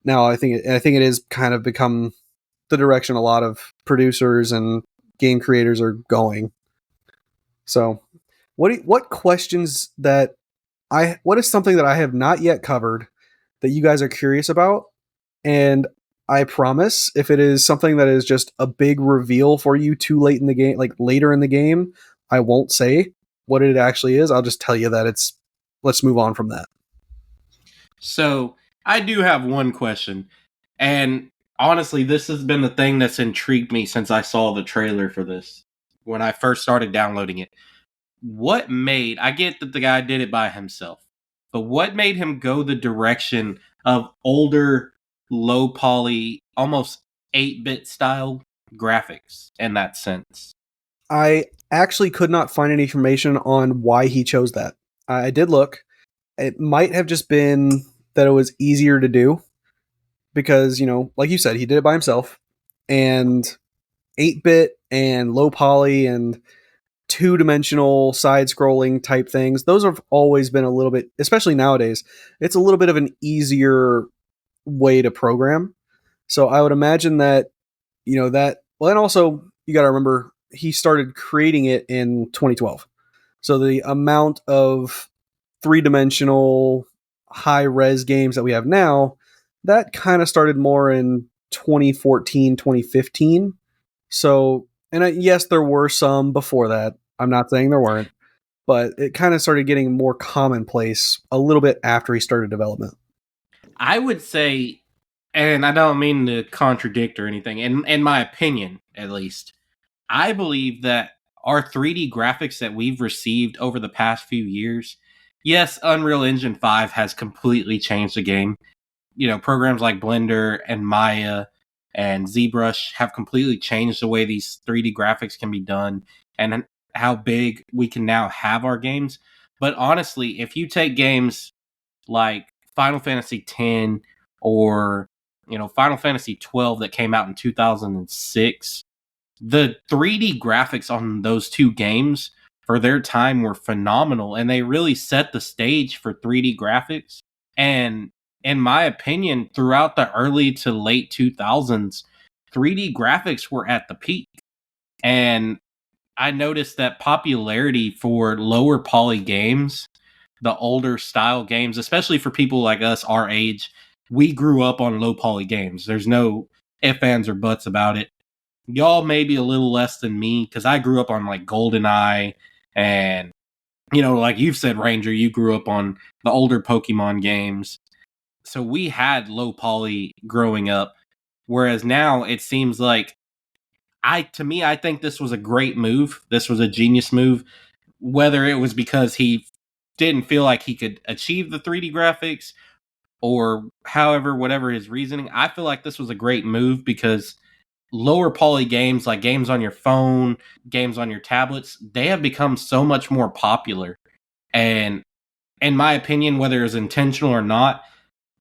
[SPEAKER 1] Now I think it is kind of become the direction a lot of producers and game creators are going. So, what questions what is something that I have not yet covered that you guys are curious about? And I promise, if it is something that is just a big reveal for you too late in the game, like later in the game, I won't say what it actually is. I'll just tell you that let's move on from that.
[SPEAKER 3] So I do have one question. And honestly, this has been the thing that's intrigued me since I saw the trailer for this when I first started downloading it. I get that the guy did it by himself, but what made him go the direction of older, low poly, almost 8-bit style graphics in that sense?
[SPEAKER 1] I actually could not find any information on why he chose that. I did look. It might have just been that it was easier to do because, like you said, he did it by himself. And 8 bit and low poly and two-dimensional side-scrolling type things, those have always been a little bit, especially nowadays, it's a little bit of an easier way to program. So I would imagine that, well, and also you got to remember he started creating it in 2012. So the amount of three-dimensional high-res games that we have now, that kind of started more in 2014, 2015. So, and yes, there were some before that. I'm not saying there weren't, but it kind of started getting more commonplace a little bit after he started development.
[SPEAKER 3] I would say, and I don't mean to contradict or anything, in my opinion, at least, I believe that our 3D graphics that we've received over the past few years, yes, Unreal Engine 5 has completely changed the game. Programs like Blender and Maya and ZBrush have completely changed the way these 3D graphics can be done and how big we can now have our games. But honestly, if you take games like Final Fantasy X or Final Fantasy 12 that came out in 2006, the 3D graphics on those two games for their time were phenomenal, and they really set the stage for 3D graphics. And in my opinion, throughout the early to late 2000s, 3D graphics were at the peak. And I noticed that popularity for lower poly games, the older style games, especially for people like us, our age, we grew up on low poly games. There's no ifs, ands, or buts about it. Y'all maybe a little less than me because I grew up on like GoldenEye and, like you've said, Ranger, you grew up on the older Pokemon games. So we had low poly growing up. Whereas now it seems like I think this was a great move. This was a genius move. Whether it was because he didn't feel like he could achieve the 3D graphics or however, whatever his reasoning, I feel like this was a great move because lower poly games, like games on your phone, games on your tablets, they have become so much more popular. And in my opinion, whether it's intentional or not,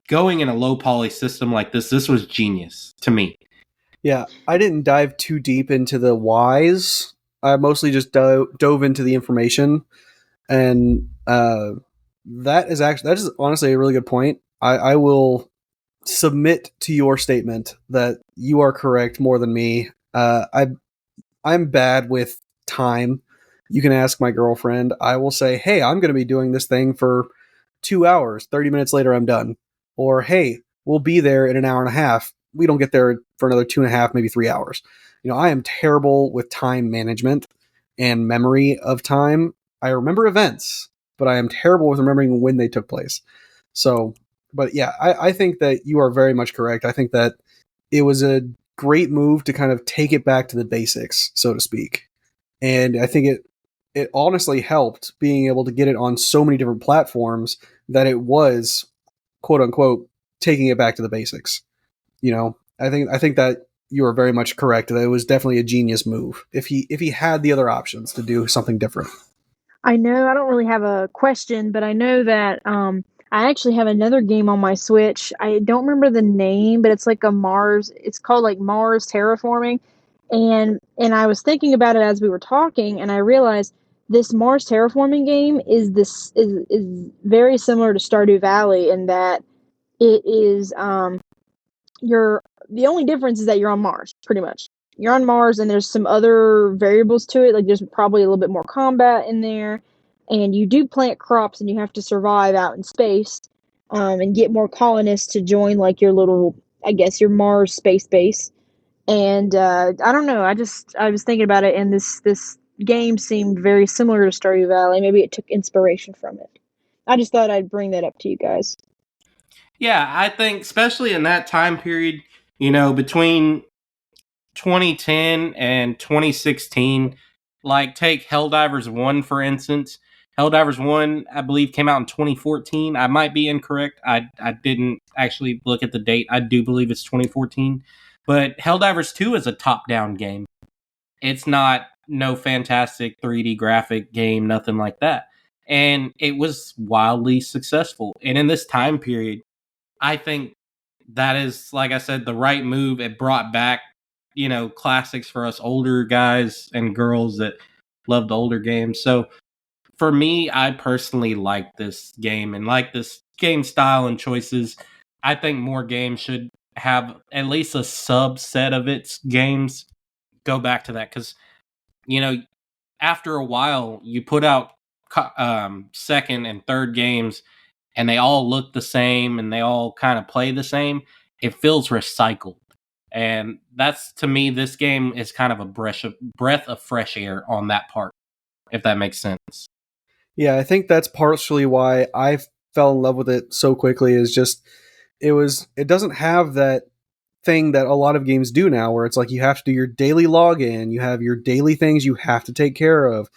[SPEAKER 3] going in a low poly system like this was genius to me.
[SPEAKER 1] Yeah, I didn't dive too deep into the whys. I mostly just dove into the information, and that is honestly a really good point. I will submit to your statement that you are correct more than me. I'm bad with time. You can ask my girlfriend. I will say, "Hey, I'm going to be doing this thing for 2 hours. 30 minutes later, I'm done." Or, "Hey, we'll be there in an hour and a half." We don't get there for another 2.5, maybe 3 hours. I am terrible with time management and memory of time. I remember events, but I am terrible with remembering when they took place. So, but yeah, I think that you are very much correct. I think that it was a great move to kind of take it back to the basics, so to speak. And I think it honestly helped being able to get it on so many different platforms that it was quote unquote taking it back to the basics. I think that you are very much correct that it was definitely a genius move if he had the other options to do something different.
[SPEAKER 2] I know I don't really have a question, but I know that I actually have another game on my Switch. I don't remember the name, but it's like a Mars. It's called like Mars Terraforming, and I was thinking about it as we were talking, and I realized this Mars Terraforming game is very similar to Stardew Valley in that it is you're the only difference is that you're on Mars, pretty much. You're on Mars, and there's some other variables to it. Like there's probably a little bit more combat in there, and you do plant crops, and you have to survive out in space, and get more colonists to join like your little, I guess, your Mars space base. And I don't know. I was thinking about it, and this game seemed very similar to Stardew Valley. Maybe it took inspiration from it. I just thought I'd bring that up to you guys.
[SPEAKER 3] Yeah, I think especially in that time period, between 2010 and 2016, like take Helldivers 1 for instance. Helldivers 1, I believe, came out in 2014. I might be incorrect. I didn't actually look at the date. I do believe it's 2014. But Helldivers 2 is a top-down game. It's not no fantastic 3D graphic game, nothing like that. And it was wildly successful. And in this time period, I think that is, like I said, the right move. It brought back, classics for us older guys and girls that loved older games. So for me, I personally like this game and like this game style and choices. I think more games should have at least a subset of its games go back to that because, you know, after a while, you put out second and third games and they all look the same and they all kind of play the same. It feels recycled. And that's, to me, this game is kind of a breath of fresh air on that part, if that makes sense.
[SPEAKER 1] Yeah, I think that's partially why I fell in love with it so quickly. Is just it doesn't have that thing that a lot of games do now, where it's like you have to do your daily login, you have your daily things you have to take care of.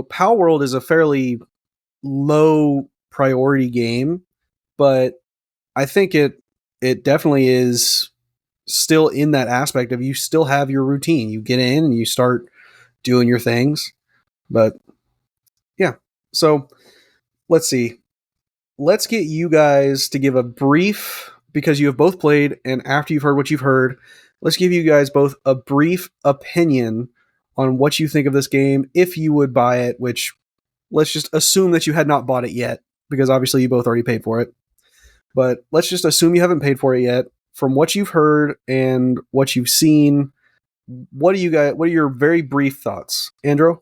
[SPEAKER 1] Pal World is a fairly low priority game, but I think it definitely is still in that aspect of you still have your routine. You get in and you start doing your things. But yeah. So let's see. Let's get you guys to give a brief, because you have both played, and after you've heard what you've heard, let's give you guys both a brief opinion on what you think of this game, if you would buy it, which let's just assume that you had not bought it yet, because obviously you both already paid for it. But let's just assume you haven't paid for it yet. From what you've heard and what you've seen, what are your very brief thoughts? Andrew?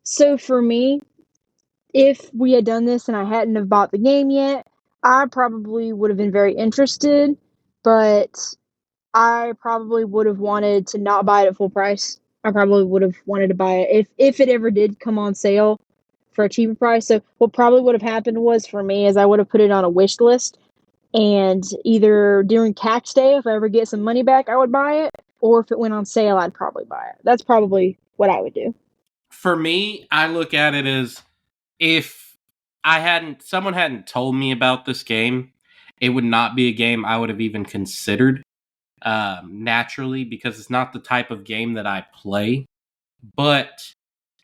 [SPEAKER 2] So for me, if we had done this and I hadn't have bought the game yet, I probably would have been very interested, but I probably would have wanted to not buy it at full price. I probably would have wanted to buy it if it ever did come on sale for a cheaper price. So what probably would have happened was for me is I would have put it on a wish list, and either during tax day, if I ever get some money back, I would buy it, or if it went on sale, I'd probably buy it. That's probably what I would do.
[SPEAKER 3] For me, I look at it as if someone hadn't told me about this game, it would not be a game I would have even considered naturally, because it's not the type of game that I play. But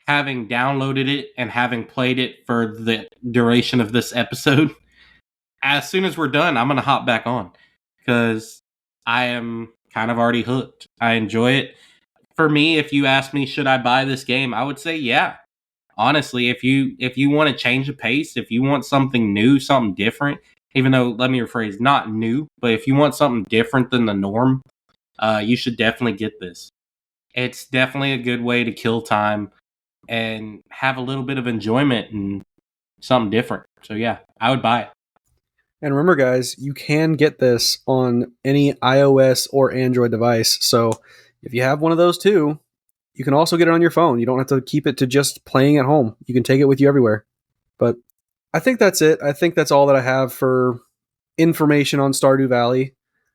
[SPEAKER 3] having downloaded it and having played it for the duration of this episode, as soon as we're done, I'm going to hop back on because I am kind of already hooked. I enjoy it. For me, if you ask me, should I buy this game? I would say, yeah. Honestly, if you want to change the pace, if you want something new, something different, even though, let me rephrase, not new, but if you want something different than the norm, you should definitely get this. It's definitely a good way to kill time and have a little bit of enjoyment and something different. So yeah, I would buy it.
[SPEAKER 1] And remember, guys, you can get this on any iOS or Android device. So if you have one of those too, you can also get it on your phone. You don't have to keep it to just playing at home. You can take it with you everywhere. But I think that's it. I think that's all that I have for information on Stardew Valley.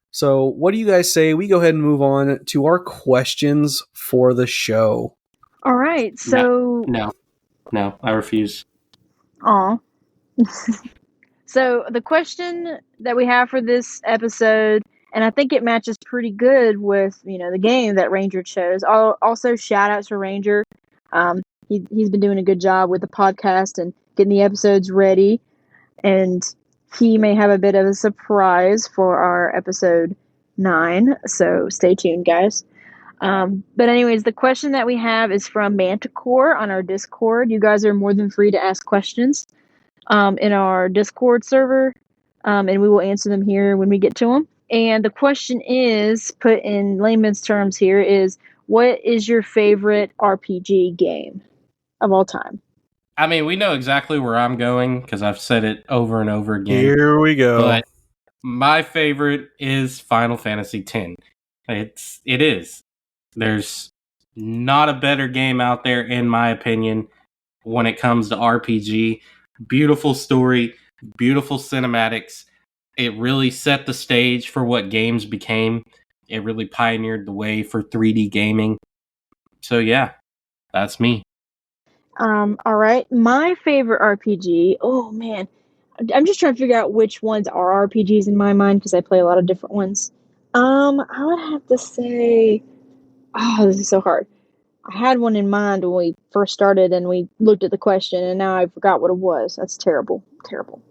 [SPEAKER 1] So what do you guys say we go ahead and move on to our questions for the show?
[SPEAKER 2] All right, so
[SPEAKER 3] No, I refuse.
[SPEAKER 2] aw. So the question that we have for this episode, and I think it matches pretty good with the game that Ranger chose. Also, shout outs for Ranger. He's been doing a good job with the podcast and getting the episodes ready, and he may have a bit of a surprise for our episode 9. So stay tuned, guys. But anyways, the question that we have is from Manticore on our Discord. You guys are more than free to ask questions in our Discord server, and we will answer them here when we get to them. And the question is, put in layman's terms here, is what is your favorite RPG game of all time?
[SPEAKER 3] I mean, we know exactly where I'm going because I've said it over and over again.
[SPEAKER 1] Here we go.
[SPEAKER 3] But my favorite is Final Fantasy X. It is. There's not a better game out there, in my opinion, when it comes to RPG. Beautiful story, beautiful cinematics. It really set the stage for what games became. It really pioneered the way for 3D gaming. So yeah, that's me.
[SPEAKER 2] All right. My favorite RPG. Oh man, I'm just trying to figure out which ones are RPGs in my mind because I play a lot of different ones. I would have to say, oh, this is so hard. I had one in mind when we first started and we looked at the question, and now I forgot what it was. That's terrible. Terrible.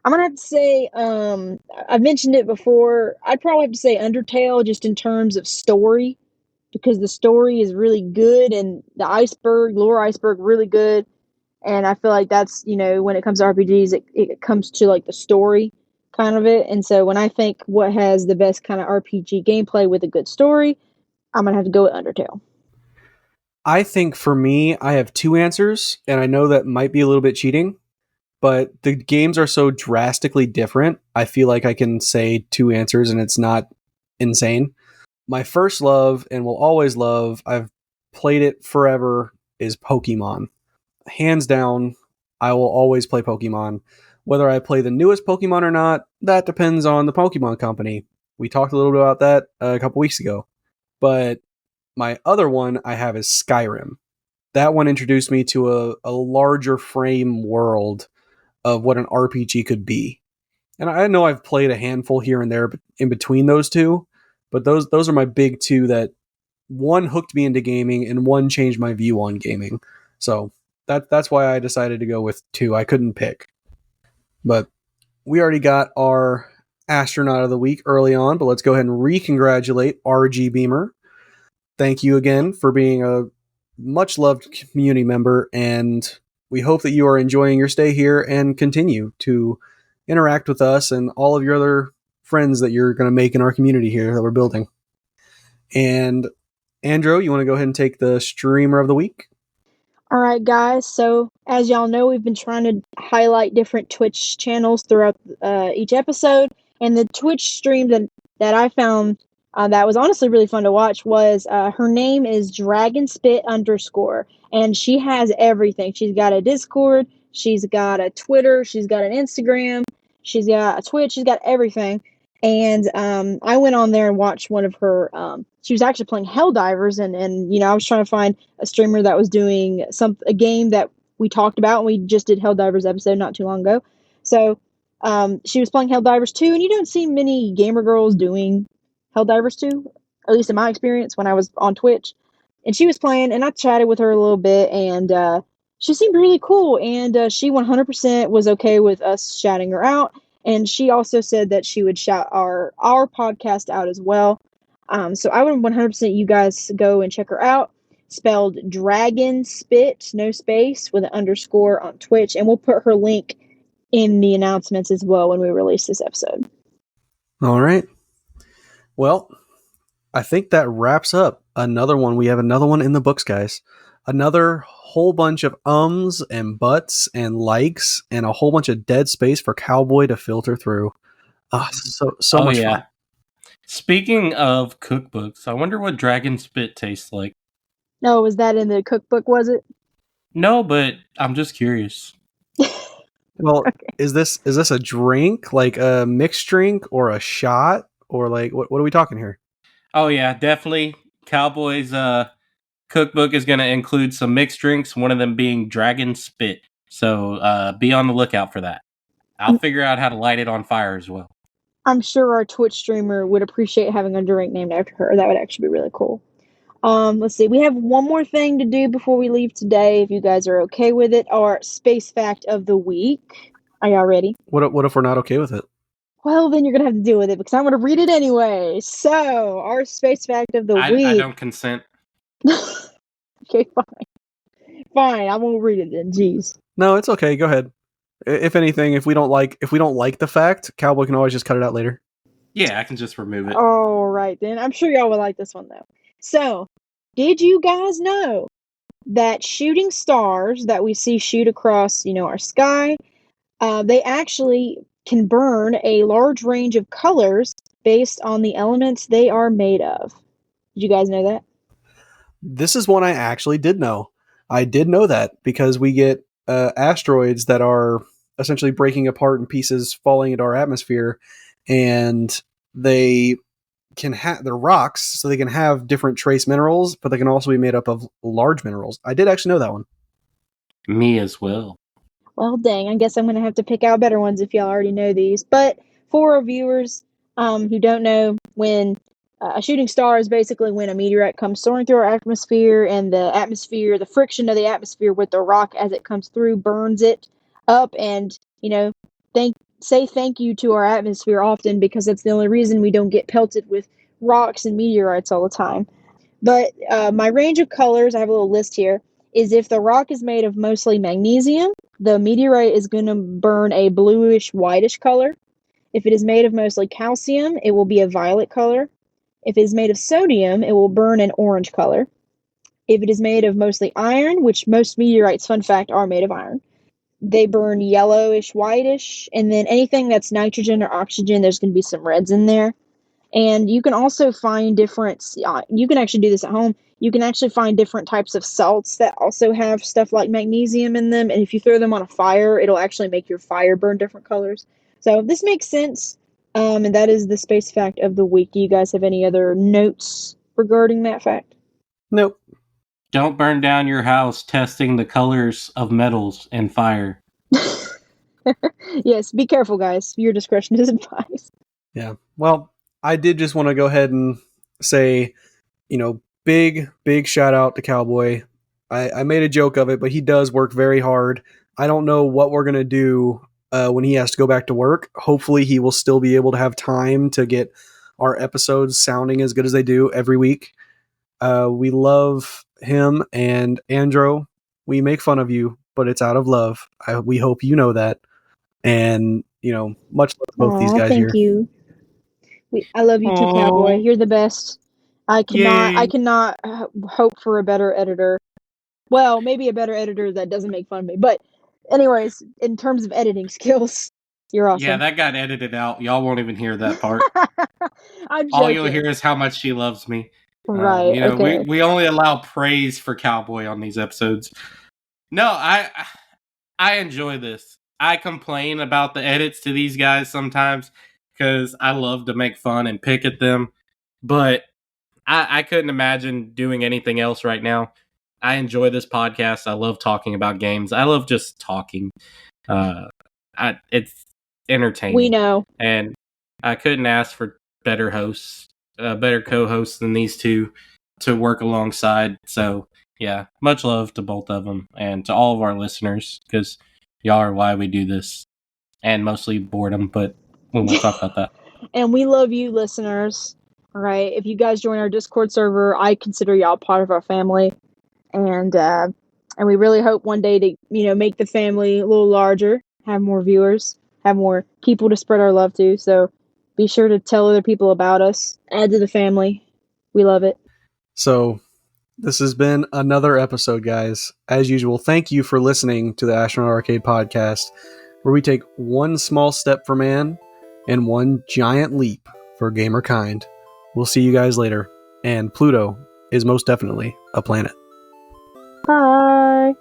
[SPEAKER 2] I'm gonna have to say, I've mentioned it before. I'd probably have to say Undertale, just in terms of story, because the story is really good and the lore iceberg, really good. And I feel like that's, when it comes to RPGs, it comes to like the story kind of it. And so when I think what has the best kind of RPG gameplay with a good story, I'm gonna have to go with Undertale.
[SPEAKER 1] I think for me, I have two answers, and I know that might be a little bit cheating, but the games are so drastically different. I feel like I can say two answers and it's not insane. My first love and will always love, I've played it forever, is Pokemon. Hands down, I will always play Pokemon. Whether I play the newest Pokemon or not, that depends on the Pokemon company. We talked a little bit about that a couple weeks ago. But my other one I have is Skyrim. That one introduced me to a larger frame world of what an RPG could be. And I know I've played a handful here and there in between those two, but those are my big two that one hooked me into gaming and one changed my view on gaming. So that's why I decided to go with two. I couldn't pick. But we already got our Astronaut of the Week early on, but let's go ahead and re-congratulate RG Beamer. Thank you again for being a much-loved community member, and we hope that you are enjoying your stay here and continue to interact with us and all of your other friends that you're going to make in our community here that we're building. And Andrew, you want to go ahead and take the Streamer of the Week?
[SPEAKER 2] All right, guys. So, as y'all know, we've been trying to highlight different Twitch channels throughout each episode. And the Twitch stream that I found that was honestly really fun to watch was her name is Dragonspit _ and she has everything. She's got a Discord, she's got a Twitter, she's got an Instagram, she's got a Twitch, she's got everything. And I went on there and watched one of her. She was actually playing Helldivers, and I was trying to find a streamer that was doing a game that we talked about, and we just did Helldivers episode not too long ago. So she was playing Helldivers 2, and you don't see many gamer girls doing Helldivers 2, at least in my experience when I was on Twitch. And she was playing, and I chatted with her a little bit, and she seemed really cool, and she 100% was okay with us shouting her out. And she also said that she would shout our podcast out as well. So I would 100% you guys go and check her out. Spelled Dragon Spit, no space, with an underscore on Twitch. And we'll put her link in the announcements as well when we release this episode.
[SPEAKER 1] All right. Well, I think that wraps up another one. We have another one in the books, guys. Another whole bunch of ums and buts and likes and a whole bunch of dead space for Cowboy to filter through. So much fun.
[SPEAKER 3] Speaking of cookbooks, I wonder what dragon spit tastes like.
[SPEAKER 2] No, was that in the cookbook, was it?
[SPEAKER 3] No, but I'm just curious.
[SPEAKER 1] Well, okay. Is this a drink, like a mixed drink or a shot, or like what are we talking here?
[SPEAKER 3] Oh yeah, definitely. Cowboy's cookbook is going to include some mixed drinks, one of them being dragon spit. So be on the lookout for that. I'll figure out how to light it on fire as well.
[SPEAKER 2] I'm sure our Twitch streamer would appreciate having a drink named after her. That would actually be really cool. Let's see. We have one more thing to do before we leave today, if you guys are okay with it. Our space fact of the week. Are y'all ready?
[SPEAKER 1] What if we're not okay with it?
[SPEAKER 2] Well, then you're going to have to deal with it because I'm going to read it anyway. So, our space fact of the week.
[SPEAKER 3] I don't consent.
[SPEAKER 2] Okay, fine. Fine, I won't read it then. Jeez.
[SPEAKER 1] No, it's okay. Go ahead. If anything, if we don't like the fact, Cowboy can always just cut it out later.
[SPEAKER 3] Yeah, I can just remove it.
[SPEAKER 2] All right, then. I'm sure y'all would like this one, though. So, did you guys know that shooting stars that we see shoot across, our sky, they actually can burn a large range of colors based on the elements they are made of? Did you guys know that?
[SPEAKER 1] This is one I actually did know. I did know that because we get asteroids that are essentially breaking apart in pieces, falling into our atmosphere, and they can have they're rocks, so they can have different trace minerals, but they can also be made up of large minerals. I did actually know that one. Me as well.
[SPEAKER 2] Well, dang, I guess I'm going to have to pick out better ones if y'all already know these. But for our viewers who don't know, when a shooting star is basically when a meteorite comes soaring through our atmosphere, and the friction of the atmosphere with the rock as it comes through burns it up, and, say thank you to our atmosphere often, because that's the only reason we don't get pelted with rocks and meteorites all the time. But my range of colors, I have a little list here, is if the rock is made of mostly magnesium, the meteorite is going to burn a bluish whitish color. If it is made of mostly calcium, it will be a violet color. If it is made of sodium, it will burn an orange color. If it is made of mostly iron, which most meteorites, fun fact, are made of iron, they burn yellowish whitish. And then anything that's nitrogen or oxygen, there's going to be some reds in there. And you can also find you can actually do this at home. You can actually find different types of salts that also have stuff like magnesium in them. And if you throw them on a fire, it'll actually make your fire burn different colors. So this makes sense. And that is the space fact of the week. Do you guys have any other notes regarding that fact?
[SPEAKER 1] Nope.
[SPEAKER 3] Don't burn down your house testing the colors of metals in fire.
[SPEAKER 2] Yes, be careful, guys. Your discretion is advised.
[SPEAKER 1] Yeah. Well, I did just want to go ahead and say, big shout out to Cowboy. I made a joke of it, but he does work very hard. I don't know what we're going to do when he has to go back to work. Hopefully, he will still be able to have time to get our episodes sounding as good as they do every week. We love him and Andro. We make fun of you, but it's out of love. We hope you know that. And, much love to both these
[SPEAKER 2] Aw,
[SPEAKER 1] guys
[SPEAKER 2] thank
[SPEAKER 1] here.
[SPEAKER 2] you. I love you too, Cowboy.
[SPEAKER 3] Oh,
[SPEAKER 2] You're the best. I
[SPEAKER 3] yay.
[SPEAKER 2] cannot hope for a better editor. Well, maybe a better editor that doesn't make fun of me. But, anyways, in terms of editing skills, you're
[SPEAKER 3] Yeah,
[SPEAKER 2] awesome.
[SPEAKER 3] that got edited out. Y'all won't even hear that part.
[SPEAKER 2] I'm
[SPEAKER 3] All you'll
[SPEAKER 2] joking.
[SPEAKER 3] hear is how much she loves me.
[SPEAKER 2] Right.
[SPEAKER 3] We,
[SPEAKER 2] Okay.
[SPEAKER 3] we only allow praise for Cowboy on these episodes. No, I enjoy this. I complain about the edits to these guys sometimes because I love to make fun and pick at them, but I couldn't imagine doing anything else right now. I enjoy this podcast. I love talking about games. I love just talking. Uh, it's entertaining.
[SPEAKER 2] We know.
[SPEAKER 3] And I couldn't ask for better hosts, better co-hosts than these two to work alongside. So yeah, much love to both of them and to all of our listeners because y'all are why we do this, and mostly boredom. But we won't talk about that.
[SPEAKER 2] And we love you, listeners. All right. If you guys join our Discord server, I consider y'all part of our family. And we really hope one day to make the family a little larger, have more viewers, have more people to spread our love to. So be sure to tell other people about us. Add to the family. We love it.
[SPEAKER 1] So, this has been another episode, guys. As usual, thank you for listening to the Astronaut Arcade podcast, where we take one small step for man and one giant leap for gamerkind. We'll see you guys later. And Pluto is most definitely a planet.
[SPEAKER 2] Bye.